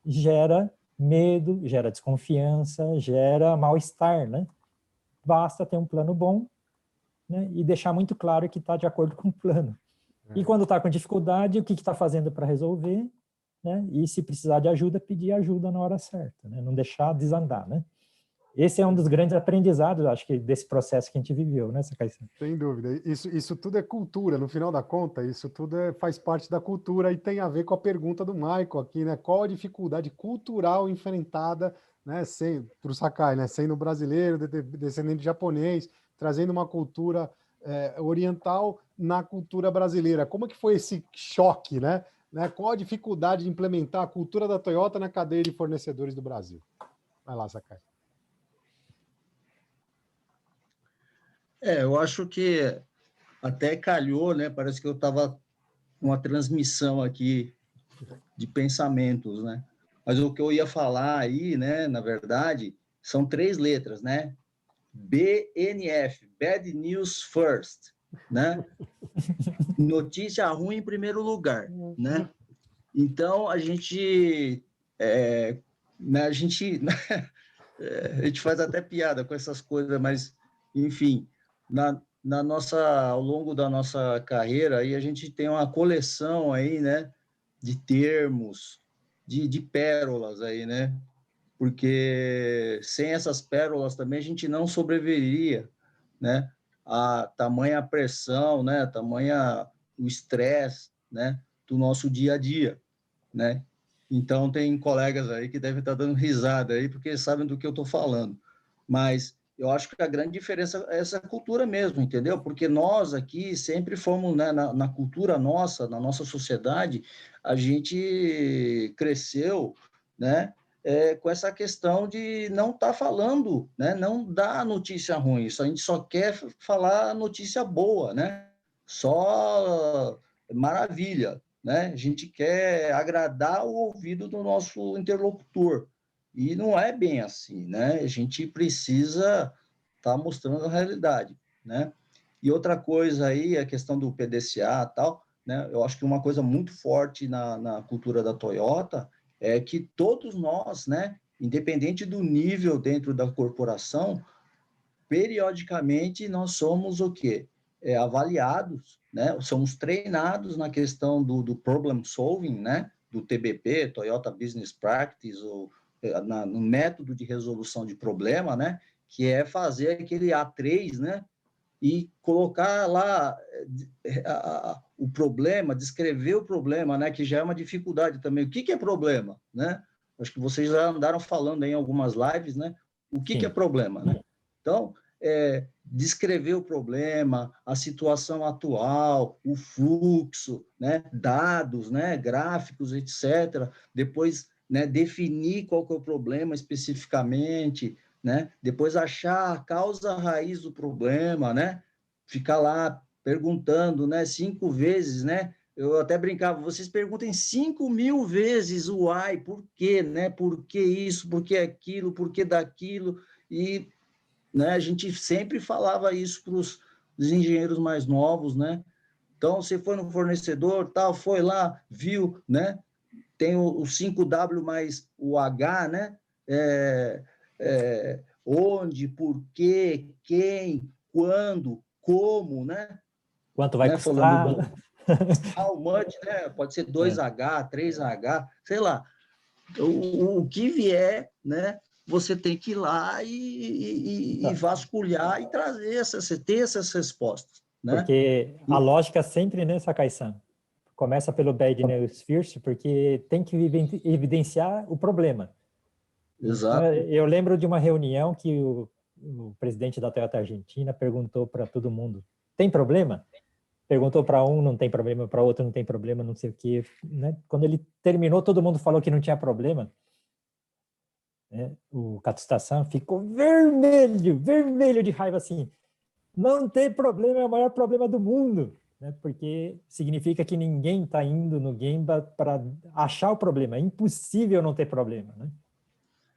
gera medo, gera desconfiança, gera mal-estar, né? Basta ter um plano bom, né? E deixar muito claro que está de acordo com o plano. E quando está com dificuldade, o que está fazendo para resolver, né? E se precisar de ajuda, pedir ajuda na hora certa, né? Não deixar desandar, né? esse é um dos grandes aprendizados, acho que, desse processo que a gente viveu, né, Sakai-san? Sem dúvida. Isso tudo é cultura, no final da conta, isso tudo faz parte da cultura e tem a ver com a pergunta do Michael aqui, né? Qual a dificuldade cultural enfrentada, né, para o Sakai, né? Sendo brasileiro, descendente de japonês, trazendo uma cultura oriental na cultura brasileira. Como que foi esse choque, né? Qual a dificuldade de implementar a cultura da Toyota na cadeia de fornecedores do Brasil? Vai lá, Sakai. Eu acho que até calhou, né? Parece que eu estava com uma transmissão aqui de pensamentos, né? Mas o que eu ia falar aí, né? Na verdade, são 3 letras, né? BNF, Bad News First, né? Notícia ruim em primeiro lugar, né? Então, a gente faz até piada com essas coisas, mas, enfim, ao longo da nossa carreira, aí a gente tem uma coleção aí, né, de termos, de pérolas aí, né? Porque sem essas pérolas também a gente não sobreviveria, né? A tamanha pressão, né? Tamanha o estresse, né? Do nosso dia a dia, né? Então, tem colegas aí que devem estar dando risada aí, porque sabem do que eu estou falando. Mas eu acho que a grande diferença é essa cultura mesmo, entendeu? Porque nós aqui sempre fomos, né, na cultura nossa, na nossa sociedade, a gente cresceu, né? Com essa questão de não estar falando, né? Não dar notícia ruim, a gente só quer falar notícia boa, né? Só maravilha, né? A gente quer agradar o ouvido do nosso interlocutor. E não é bem assim, né? A gente precisa estar mostrando a realidade, né? E outra coisa aí, a questão do PDCA e tal, né? Eu acho que uma coisa muito forte na cultura da Toyota é que todos nós, né? Independente do nível dentro da corporação, periodicamente nós somos o quê? Avaliados, né? Somos treinados na questão do problem solving, né? Do TBP, Toyota Business Practice, ou no método de resolução de problema, né? Que é fazer aquele A3, né? E colocar lá o problema, descrever o problema, né? Que já é uma dificuldade também. O que é problema, né? Acho que vocês já andaram falando em algumas lives, né? O que é problema, né? Então, descrever o problema, a situação atual, o fluxo, né, dados, né, gráficos, etc. Depois, né, definir qual que é o problema especificamente, né? Depois achar a causa raiz do problema, né? Ficar lá perguntando, né, 5 vezes, né? Eu até brincava, vocês perguntem 5.000 vezes o why, por quê, né? Por que isso, por que aquilo, por que daquilo, e, né, a gente sempre falava isso para os engenheiros mais novos, né? Então, você foi no fornecedor, tal, foi lá, viu, né? Tem o 5W mais o H, né? Onde, por quê, quem, quando, como, né? Quanto vai custar? Falando how much, né? Pode ser 2H, 3H, sei lá. O que vier, né? Você tem que ir lá e vasculhar e trazer ter essas respostas, né? Porque a lógica sempre, né, Sakai-san, começa pelo bad news first, porque tem que evidenciar o problema. Exato. Eu lembro de uma reunião que o presidente da Toyota Argentina perguntou para todo mundo, tem problema? Perguntou para um, não tem problema, para outro não tem problema, não sei o quê. Né? Quando ele terminou, todo mundo falou que não tinha problema. Né? O Katsuta-san ficou vermelho de raiva, assim, não tem problema, é o maior problema do mundo. Né? Porque significa que ninguém está indo no Gemba para achar o problema. É impossível não ter problema. Né?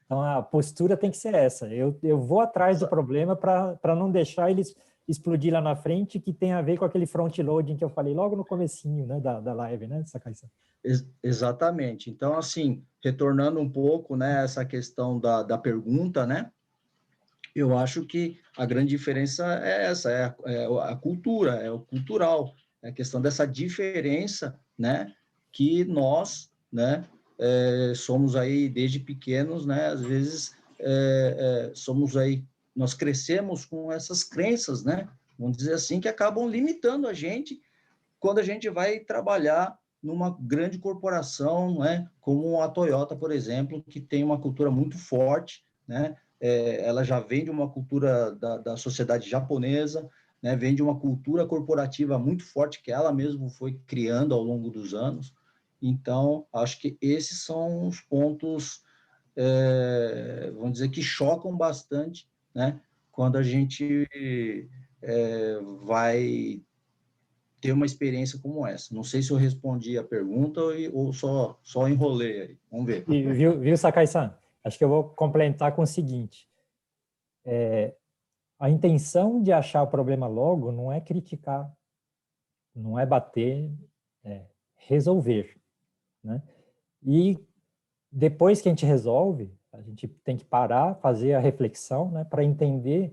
Então, a postura tem que ser essa. Eu vou atrás do problema para não deixar eles explodir lá na frente, que tem a ver com aquele front-loading que eu falei logo no comecinho, né, da live, né, Sakai-san? Exatamente. Então, assim, retornando um pouco, né, essa questão da pergunta, né, eu acho que a grande diferença é essa, é a cultura, é o cultural, é a questão dessa diferença, né, que nós, né, somos aí desde pequenos, né, às vezes nós crescemos com essas crenças, né? Vamos dizer assim, que acabam limitando a gente quando a gente vai trabalhar numa grande corporação, né? Como a Toyota, por exemplo, que tem uma cultura muito forte, né? Ela já vem de uma cultura da sociedade japonesa, né? Vem de uma cultura corporativa muito forte que ela mesma foi criando ao longo dos anos. Então, acho que esses são os pontos, vamos dizer, que chocam bastante, né? Quando a gente vai ter uma experiência como essa. Não sei se eu respondi a pergunta ou só enrolei aí. Vamos ver. E, viu Sakai-san? Acho que eu vou complementar com o seguinte. A intenção de achar o problema logo não é criticar, não é bater, é resolver, né? E depois que a gente resolve, a gente tem que parar, fazer a reflexão, né, para entender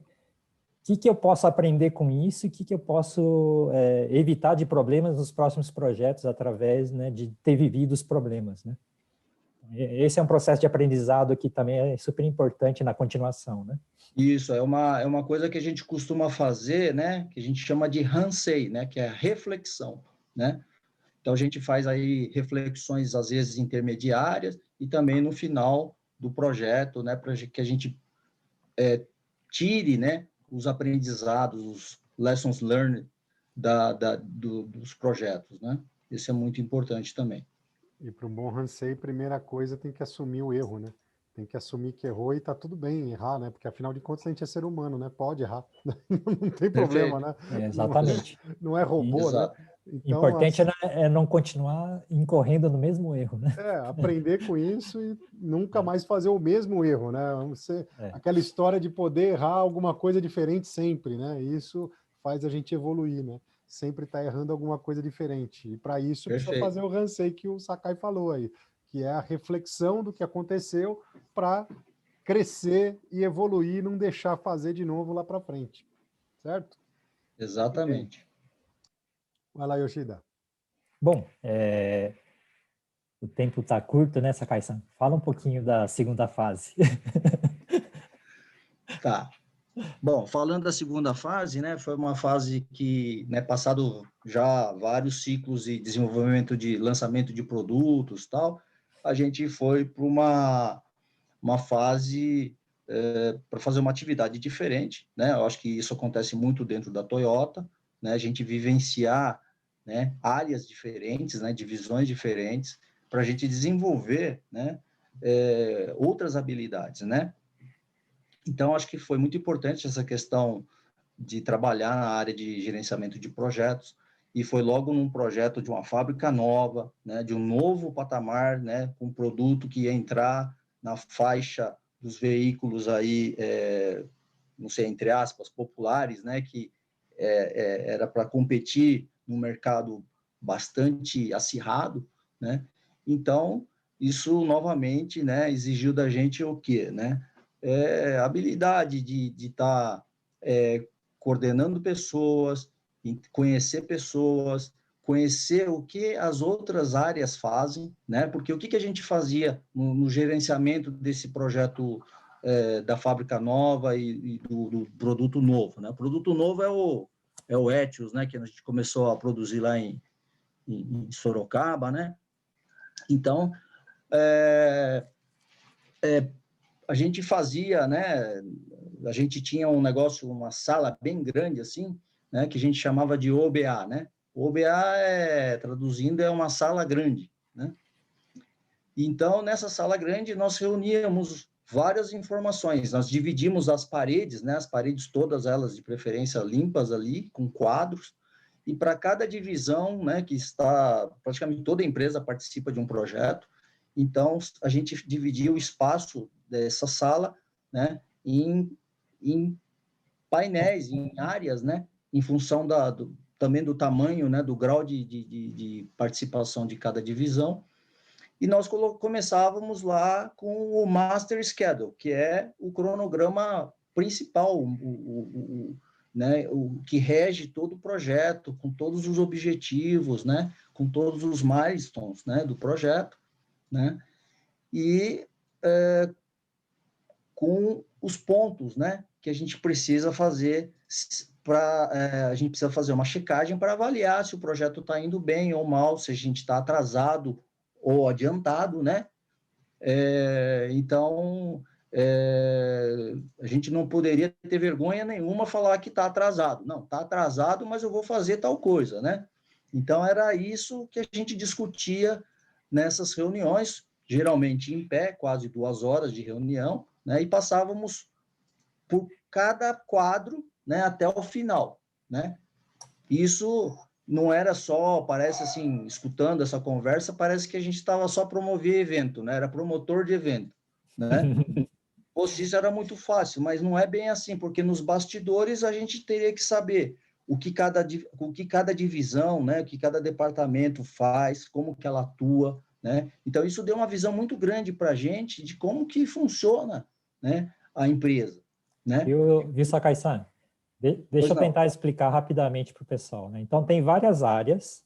o que eu posso aprender com isso e o que eu posso evitar de problemas nos próximos projetos através, né, de ter vivido os problemas, né? Esse é um processo de aprendizado que também é super importante na continuação, né? Isso, é uma coisa que a gente costuma fazer, né, que a gente chama de Hansei, né, que é a reflexão, né? Então, a gente faz aí reflexões, às vezes, intermediárias e também no final do projeto, né, para que a gente tire, né, os aprendizados, os lessons learned dos projetos, né? Isso é muito importante também. E para um bom Hansei, primeira coisa, tem que assumir o erro, né? Tem que assumir que errou e tá tudo bem errar, né? Porque afinal de contas a gente é ser humano, né? Pode errar. Não tem problema, né? Exatamente. Não é robô, né? Então, importante é não continuar incorrendo no mesmo erro, né? Aprender com isso e nunca mais fazer o mesmo erro, né? Aquela história de poder errar alguma coisa diferente sempre, né? Isso faz a gente evoluir, né? Sempre tá errando alguma coisa diferente. E para isso precisa fazer o Hansei que o Sakai falou aí, que é a reflexão do que aconteceu para crescer e evoluir, não deixar fazer de novo lá para frente. Certo? Exatamente. Vai lá, Yoshida. Bom, o tempo está curto, né, Sakai-san? Fala um pouquinho da segunda fase. Tá. Bom, falando da segunda fase, né, foi uma fase que, né, passado já vários ciclos de desenvolvimento de lançamento de produtos, tal, a gente foi para uma fase para fazer uma atividade diferente, né? Eu acho que isso acontece muito dentro da Toyota, né? A gente vivenciar, né, áreas diferentes, né, divisões diferentes, para a gente desenvolver, né, outras habilidades, né? Então, acho que foi muito importante essa questão de trabalhar na área de gerenciamento de projetos, e foi logo num projeto de uma fábrica nova, né, de um novo patamar, né, com um produto que ia entrar na faixa dos veículos aí, não sei, entre aspas, populares, né, que era para competir num mercado bastante acirrado, né? Então, isso novamente, né, exigiu da gente o quê, né? Habilidade de estar coordenando pessoas, conhecer pessoas, conhecer o que as outras áreas fazem, né? Porque o que a gente fazia no gerenciamento desse projeto da fábrica nova e do produto novo, né? O produto novo é o Etios, né? Que a gente começou a produzir lá em Sorocaba, né? Então, a gente fazia, né? A gente tinha um negócio, uma sala bem grande assim, né? Que a gente chamava de OBA, né? OBA, traduzindo, é uma sala grande, né? Então, nessa sala grande, nós reuníamos várias informações. Nós dividimos as paredes, né? As paredes todas elas, de preferência, limpas ali, com quadros. E para cada divisão, né? Que está... Praticamente toda empresa participa de um projeto. Então, a gente dividia o espaço dessa sala, né? Em painéis, em áreas, né? Em função também do tamanho, né? Do grau de participação de cada divisão. E nós começávamos lá com o Master Schedule, que é o cronograma principal, né, o que rege todo o projeto, com todos os objetivos, né, com todos os milestones, né, do projeto, né, e com os pontos, né, que a gente precisa fazer a gente precisa fazer uma checagem para avaliar se o projeto está indo bem ou mal, se a gente está atrasado ou adiantado, né? Então, a gente não poderia ter vergonha nenhuma falar que está atrasado. Não, está atrasado, mas eu vou fazer tal coisa, né? Então, era isso que a gente discutia nessas reuniões, geralmente em pé, quase 2 horas de reunião, né? E passávamos por cada quadro, né, até o final, né? Isso não era só, parece assim, escutando essa conversa, parece que a gente estava só promover evento, né? Era promotor de evento, né? Fosse isso era muito fácil, mas não é bem assim, porque nos bastidores a gente teria que saber o que cada divisão, né, o que cada departamento faz, como que ela atua, né? Então isso deu uma visão muito grande para a gente de como que funciona, né, a empresa, né? Viu, Sakai-san? Deixa eu Pois não. tentar explicar rapidamente para o pessoal, né? Então, tem várias áreas.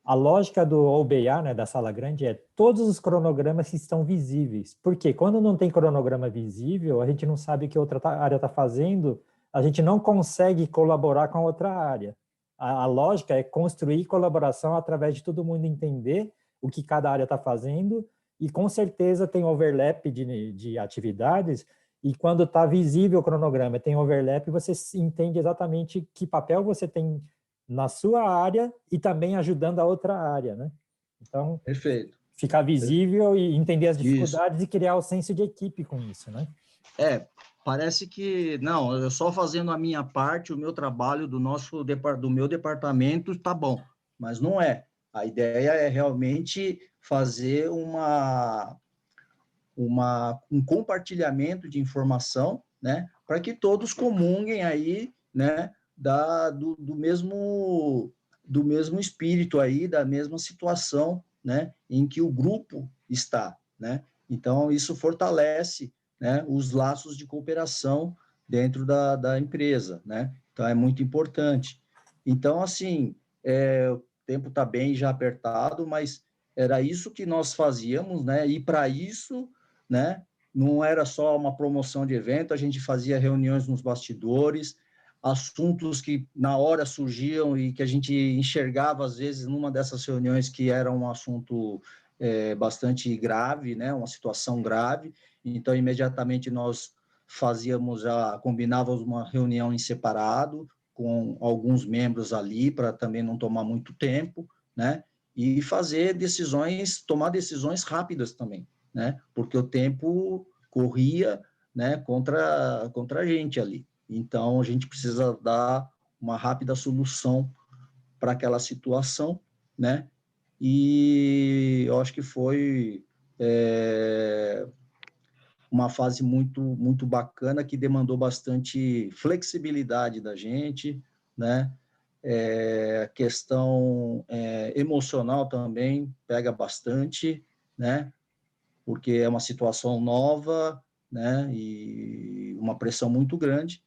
A lógica do OBA, né, da sala grande, é todos os cronogramas que estão visíveis. Porque quando não tem cronograma visível, a gente não sabe o que outra área está fazendo, a gente não consegue colaborar com a outra área. A lógica é construir colaboração através de todo mundo entender o que cada área está fazendo, e com certeza tem overlap de atividades, e quando está visível o cronograma, tem overlap, você entende exatamente que papel você tem na sua área e também ajudando a outra área, né? Então, Perfeito. ficar visível e entender as Isso. dificuldades e criar o senso de equipe com isso, né? Parece que, não, eu só fazendo a minha parte, o meu trabalho do meu departamento está bom, mas não é. A ideia é realmente fazer um compartilhamento de informação, né, para que todos comunguem aí, né, do mesmo espírito aí, da mesma situação, né, em que o grupo está, né? Então, isso fortalece, né, os laços de cooperação dentro da empresa, né? Então, é muito importante. Então, assim, o tempo está bem já apertado, mas era isso que nós fazíamos, né? E para isso, né, não era só uma promoção de evento, a gente fazia reuniões nos bastidores, assuntos que na hora surgiam e que a gente enxergava, às vezes, numa dessas reuniões que era um assunto bastante grave, né, uma situação grave, então imediatamente nós combinávamos uma reunião em separado, com alguns membros ali, para também não tomar muito tempo, né, e tomar decisões rápidas também, né, porque o tempo corria, né, contra a gente ali. Então, a gente precisa dar uma rápida solução para aquela situação, né? E eu acho que foi uma fase muito, muito bacana, que demandou bastante flexibilidade da gente, né? A questão emocional também pega bastante, né? Porque é uma situação nova, né? E uma pressão muito grande.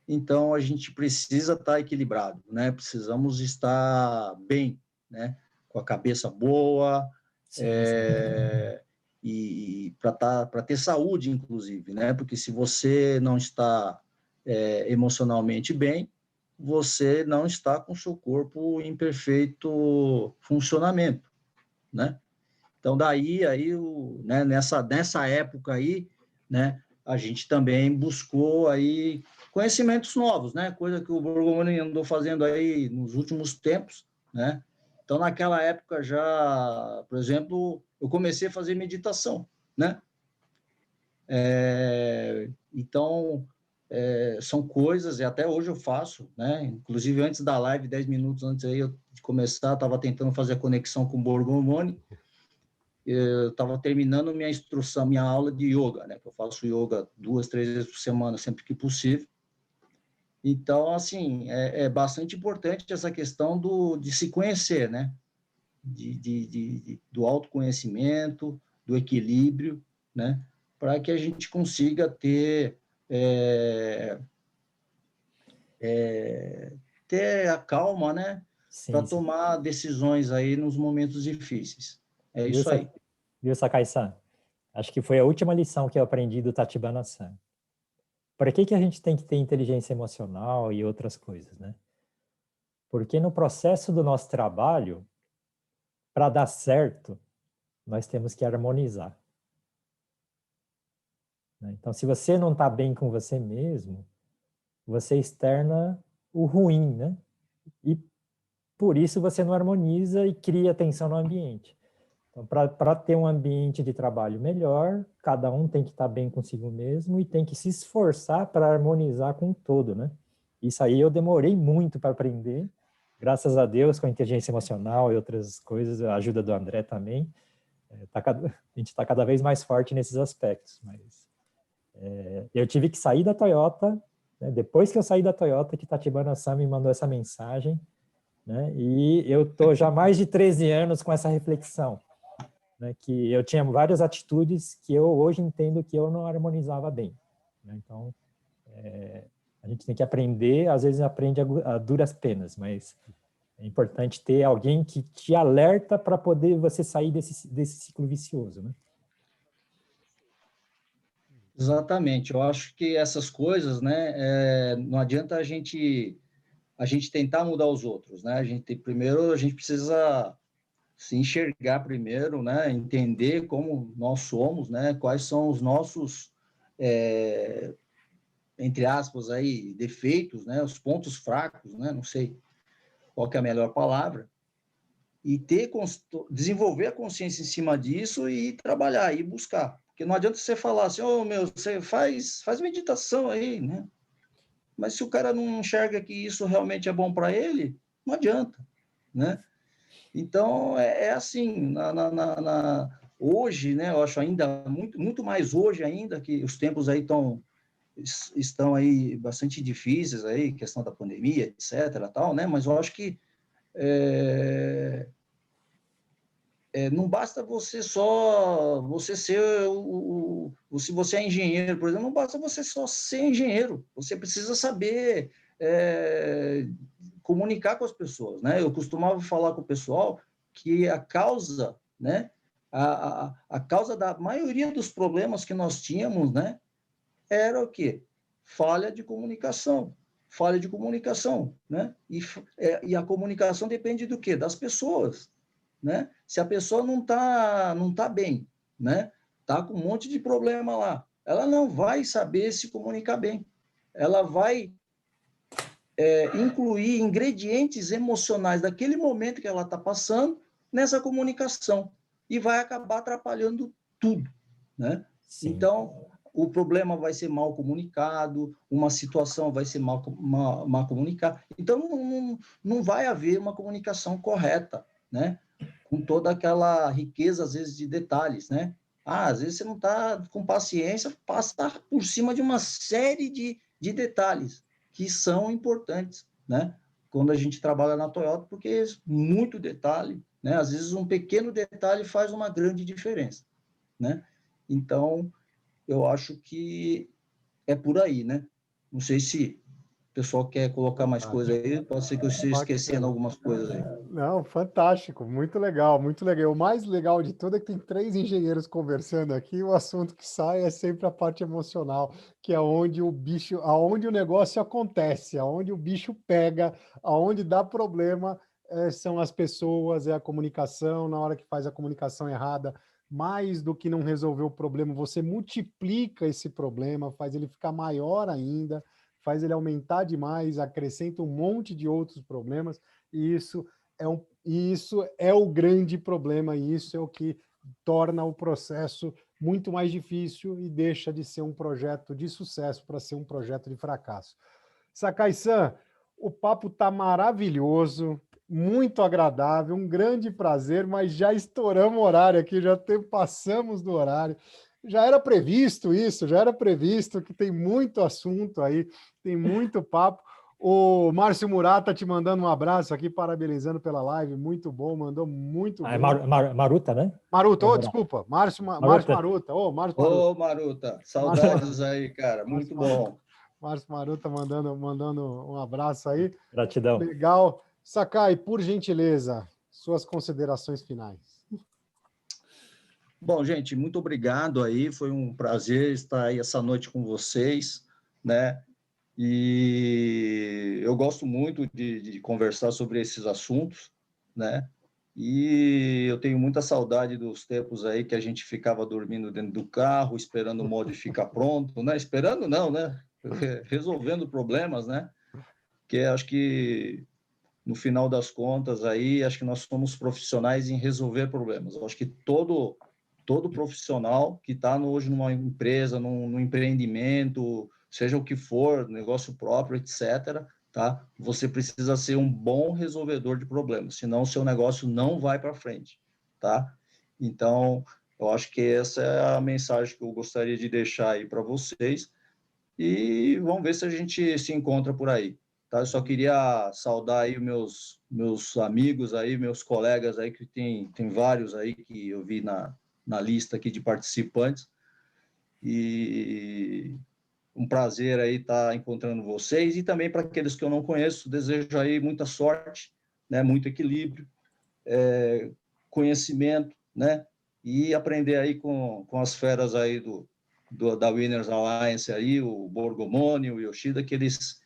Então, a gente precisa estar equilibrado, né? Precisamos estar bem, né? Com a cabeça boa, Sim. e para ter saúde, inclusive, né? Porque se você não está emocionalmente bem, você não está com o seu corpo em perfeito funcionamento, né? Então, né, nessa época aí, né, a gente também buscou aí conhecimentos novos, né, coisa que o Borgomoni andou fazendo aí nos últimos tempos, né. Então, naquela época já, por exemplo, eu comecei a fazer meditação, né. Então, são coisas, e até hoje eu faço, né, inclusive antes da live, 10 minutos antes aí de começar, estava tentando fazer a conexão com o Borgomoni. Eu estava terminando minha aula de yoga, né? Eu faço yoga 2, 3 vezes por semana, sempre que possível. Então, assim, é bastante importante essa questão de se conhecer, né? Do autoconhecimento, do equilíbrio, né? Para que a gente consiga ter a calma, né? Para Sim. tomar decisões aí nos momentos difíceis. É Viu, isso aí. Sakai-san? acho que foi a última lição que eu aprendi do Tachibana-san. Para que a gente tem que ter inteligência emocional e outras coisas, né? Porque no processo do nosso trabalho, para dar certo, nós temos que harmonizar. Então, se você não está bem com você mesmo, você externa o ruim, né? E por isso você não harmoniza e cria tensão no ambiente. Então, para ter um ambiente de trabalho melhor, cada um tem que estar bem consigo mesmo e tem que se esforçar para harmonizar com o todo, né? Isso aí eu demorei muito para aprender, graças a Deus, com a inteligência emocional e outras coisas, a ajuda do André também. A gente está cada vez mais forte nesses aspectos, mas eu tive que sair da Toyota, né? Depois que eu saí da Toyota, que Tachibana-san me mandou essa mensagem, né? E eu estou já há mais de 13 anos com essa reflexão, né? Que eu tinha várias atitudes que eu hoje entendo que eu não harmonizava bem, né? Então, a gente tem que aprender, às vezes aprende a duras penas, mas é importante ter alguém que te alerta para poder você sair desse ciclo vicioso, né? Exatamente. Eu acho que essas coisas, né, não adianta a gente tentar mudar os outros, né? Primeiro a gente precisa se enxergar primeiro, né? Entender como nós somos, né? Quais são os nossos, entre aspas, aí, defeitos, né? Os pontos fracos, né? Não sei qual que é a melhor palavra. E desenvolver a consciência em cima disso e trabalhar, e buscar. Porque não adianta você falar assim, você faz meditação aí, né? Mas se o cara não enxerga que isso realmente é bom para ele, não adianta, né? Então, é assim, hoje, né, eu acho ainda muito mais hoje ainda, que os tempos aí estão aí bastante difíceis, aí, questão da pandemia, etc., tal, né? Mas eu acho que não basta você ser se você é engenheiro, por exemplo, não basta você só ser engenheiro, você precisa saber comunicar com as pessoas, né? Eu costumava falar com o pessoal que a causa, né, a causa da maioria dos problemas que nós tínhamos, né, era o quê? Falha de comunicação, né? E a comunicação depende do quê? Das pessoas, né? Se a pessoa não tá bem, né? Tá com um monte de problema lá, ela não vai saber se comunicar bem. Ela vai incluir ingredientes emocionais daquele momento que ela está passando nessa comunicação e vai acabar atrapalhando tudo, né? Sim. Então, o problema vai ser mal comunicado, uma situação vai ser mal comunicada. Então, não vai haver uma comunicação correta, né? Com toda aquela riqueza, às vezes, de detalhes, né? Às vezes você não está com paciência, passa por cima de uma série de detalhes que são importantes, né? Quando a gente trabalha na Toyota, porque muito detalhe, né? Às vezes um pequeno detalhe faz uma grande diferença, né? Então, eu acho que é por aí, né? Não sei se o pessoal quer colocar mais coisa aí, pode ser que eu esteja esquecendo algumas coisas aí. Não, fantástico, muito legal, muito legal. O mais legal de tudo é que tem 3 engenheiros conversando aqui, e o assunto que sai é sempre a parte emocional, que é onde aonde o negócio acontece, aonde o bicho pega, aonde dá problema, são as pessoas, é a comunicação, na hora que faz a comunicação errada, mais do que não resolver o problema, você multiplica esse problema, faz ele ficar maior ainda, faz ele aumentar demais, acrescenta um monte de outros problemas, e isso é o grande problema, e isso é o que torna o processo muito mais difícil e deixa de ser um projeto de sucesso para ser um projeto de fracasso. Sakai-san, o papo está maravilhoso, muito agradável, um grande prazer, mas já estouramos o horário aqui, passamos do horário. Já era previsto isso, já era previsto que tem muito assunto aí, tem muito papo. O Márcio Murata te mandando um abraço aqui, parabenizando pela live, muito bom, mandou muito bem. Maruta, né? Maruta, desculpa, Márcio Maruta. Márcio Maruta. Ô, Maruta, saudades aí, cara, muito bom. Márcio Maruta mandando um abraço aí. Gratidão. Legal. Sakai, por gentileza, suas considerações finais. Bom, gente, muito obrigado aí, foi um prazer estar aí essa noite com vocês, né? E eu gosto muito de conversar sobre esses assuntos, né? E eu tenho muita saudade dos tempos aí que a gente ficava dormindo dentro do carro, esperando o mod ficar pronto, né? Esperando não, né? Resolvendo problemas, né? Que acho que no final das contas aí, acho que nós somos profissionais em resolver problemas. Eu acho que todo profissional que está hoje numa empresa, num empreendimento, seja o que for, negócio próprio, etc., tá? Você precisa ser um bom resolvedor de problemas, senão o seu negócio não vai para frente, tá? Então, eu acho que essa é a mensagem que eu gostaria de deixar aí para vocês e vamos ver se a gente se encontra por aí. Tá? Eu só queria saudar aí meus amigos aí, meus colegas aí, que tem vários aí que eu vi na lista aqui de participantes. E um prazer aí estar encontrando vocês. E também para aqueles que eu não conheço, desejo aí muita sorte, né? Muito equilíbrio, conhecimento, né? E aprender aí com as feras aí da Winners Alliance aí, o Borgomoni, o Yoshida, que eles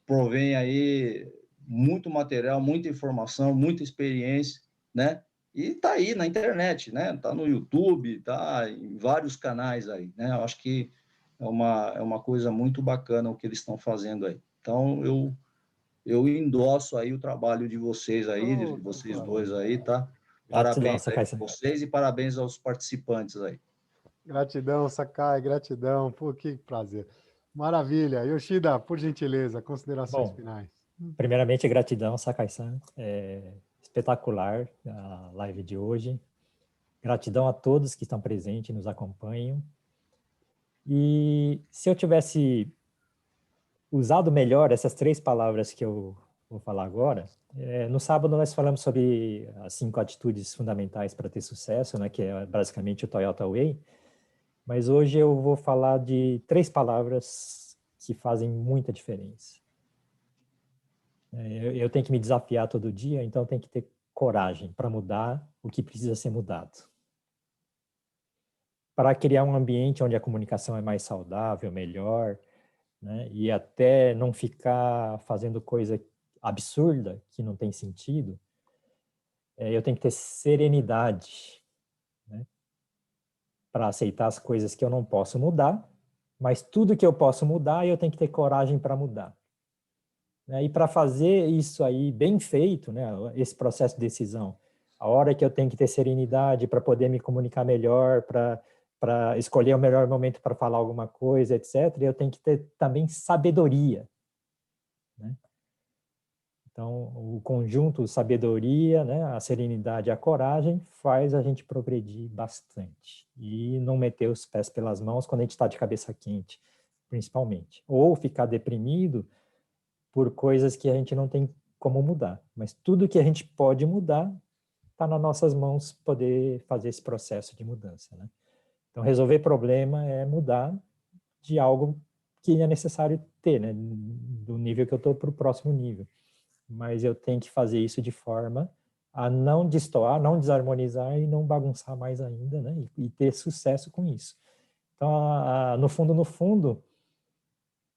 provém aí muito material, muita informação, muita experiência, né? E tá aí na internet, né? Tá no YouTube, tá em vários canais aí, né? Eu acho que é uma coisa muito bacana o que eles estão fazendo aí. Então, eu endosso aí o trabalho de vocês aí, de vocês dois aí, tá? Gratidão, Parabéns aí para Sakai-san. vocês e parabéns aos participantes aí. Gratidão, Sakai, gratidão. Pô, que prazer. Maravilha. Yoshida, por gentileza, considerações Bom, finais. primeiramente, gratidão, Sakai-san. Espetacular a live de hoje. Gratidão a todos que estão presentes e nos acompanham. E se eu tivesse usado melhor essas 3 palavras que eu vou falar agora, no sábado nós falamos sobre as 5 atitudes fundamentais para ter sucesso, né, que é basicamente o Toyota Way, mas hoje eu vou falar de 3 palavras que fazem muita diferença. Eu tenho que me desafiar todo dia, então eu tenho que ter coragem para mudar o que precisa ser mudado. Para criar um ambiente onde a comunicação é mais saudável, melhor, né? E até não ficar fazendo coisa absurda, que não tem sentido, eu tenho que ter serenidade, né? Para aceitar as coisas que eu não posso mudar, mas tudo que eu posso mudar, eu tenho que ter coragem para mudar. E para fazer isso aí bem feito, né, esse processo de decisão, a hora que eu tenho que ter serenidade para poder me comunicar melhor, para escolher o melhor momento para falar alguma coisa, etc., eu tenho que ter também sabedoria, né? Então, o conjunto sabedoria, né, a serenidade e a coragem faz a gente progredir bastante e não meter os pés pelas mãos quando a gente está de cabeça quente, principalmente. Ou ficar deprimido por coisas que a gente não tem como mudar. Mas tudo que a gente pode mudar está nas nossas mãos poder fazer esse processo de mudança, né? Então, resolver problema é mudar de algo que é necessário ter, né? Do nível que eu estou para o próximo nível. Mas eu tenho que fazer isso de forma a não destoar, não desarmonizar e não bagunçar mais ainda, né? E ter sucesso com isso. Então, no fundo,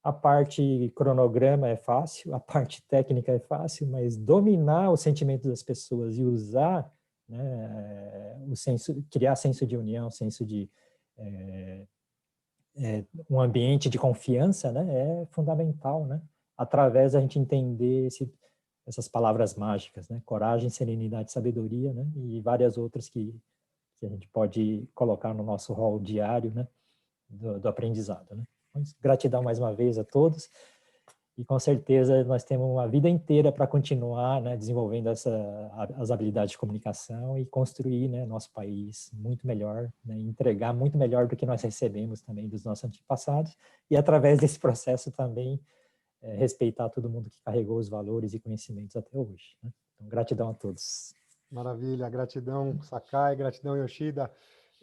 a parte cronograma é fácil, a parte técnica é fácil, mas dominar os sentimentos das pessoas e usar, né, criar senso de união, senso de um ambiente de confiança, né, é fundamental, né? Através da gente entender essas palavras mágicas, né? Coragem, serenidade, sabedoria, né? E várias outras que a gente pode colocar no nosso rol diário, né? Do aprendizado, né? Mas, gratidão mais uma vez a todos e com certeza nós temos uma vida inteira para continuar, né, desenvolvendo as habilidades de comunicação e construir, né, nosso país muito melhor, né, entregar muito melhor do que nós recebemos também dos nossos antepassados e através desse processo também respeitar todo mundo que carregou os valores e conhecimentos até hoje, né? Então, gratidão a todos. Maravilha, gratidão, Sakai, gratidão, Yoshida,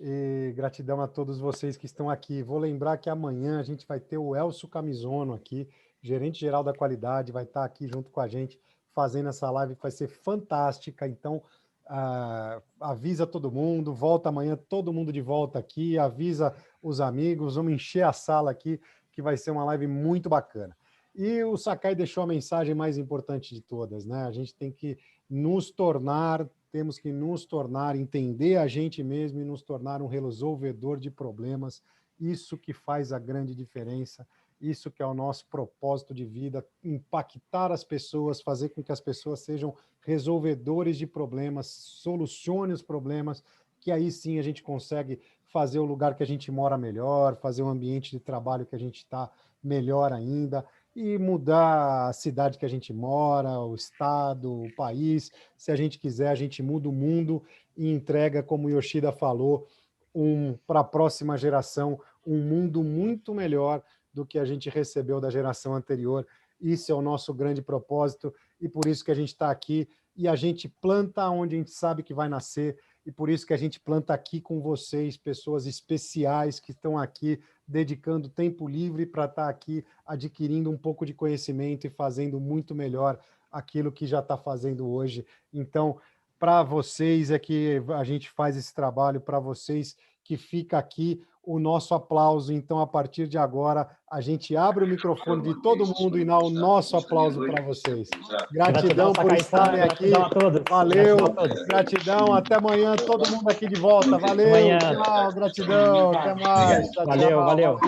e gratidão a todos vocês que estão aqui. Vou lembrar que amanhã a gente vai ter o Elcio Camisono aqui, gerente-geral da qualidade, vai estar aqui junto com a gente, fazendo essa live que vai ser fantástica. Então, avisa todo mundo, volta amanhã, todo mundo de volta aqui, avisa os amigos, vamos encher a sala aqui, que vai ser uma live muito bacana. E o Sakai deixou a mensagem mais importante de todas, né? A gente tem que temos que nos tornar, entender a gente mesmo e nos tornar um resolvedor de problemas. Isso que faz a grande diferença, isso que é o nosso propósito de vida, impactar as pessoas, fazer com que as pessoas sejam resolvedores de problemas, solucione os problemas, que aí sim a gente consegue fazer o lugar que a gente mora melhor, fazer o ambiente de trabalho que a gente está melhor ainda, e mudar a cidade que a gente mora, o estado, o país. Se a gente quiser, a gente muda o mundo e entrega, como o Yoshida falou, para a próxima geração, um mundo muito melhor do que a gente recebeu da geração anterior. Isso é o nosso grande propósito e por isso que a gente está aqui e a gente planta onde a gente sabe que vai nascer e por isso que a gente planta aqui com vocês, pessoas especiais que estão aqui dedicando tempo livre para estar aqui adquirindo um pouco de conhecimento e fazendo muito melhor aquilo que já está fazendo hoje. Então, para vocês é que a gente faz esse trabalho, para vocês que fica aqui o nosso aplauso. Então, a partir de agora, a gente abre o microfone de todo mundo e dá o nosso aplauso para vocês. Gratidão por estarem aqui. Valeu, gratidão. Até amanhã, todo mundo aqui de volta. Valeu, tchau, gratidão. Até mais. Tchau, Valeu, tchau. valeu.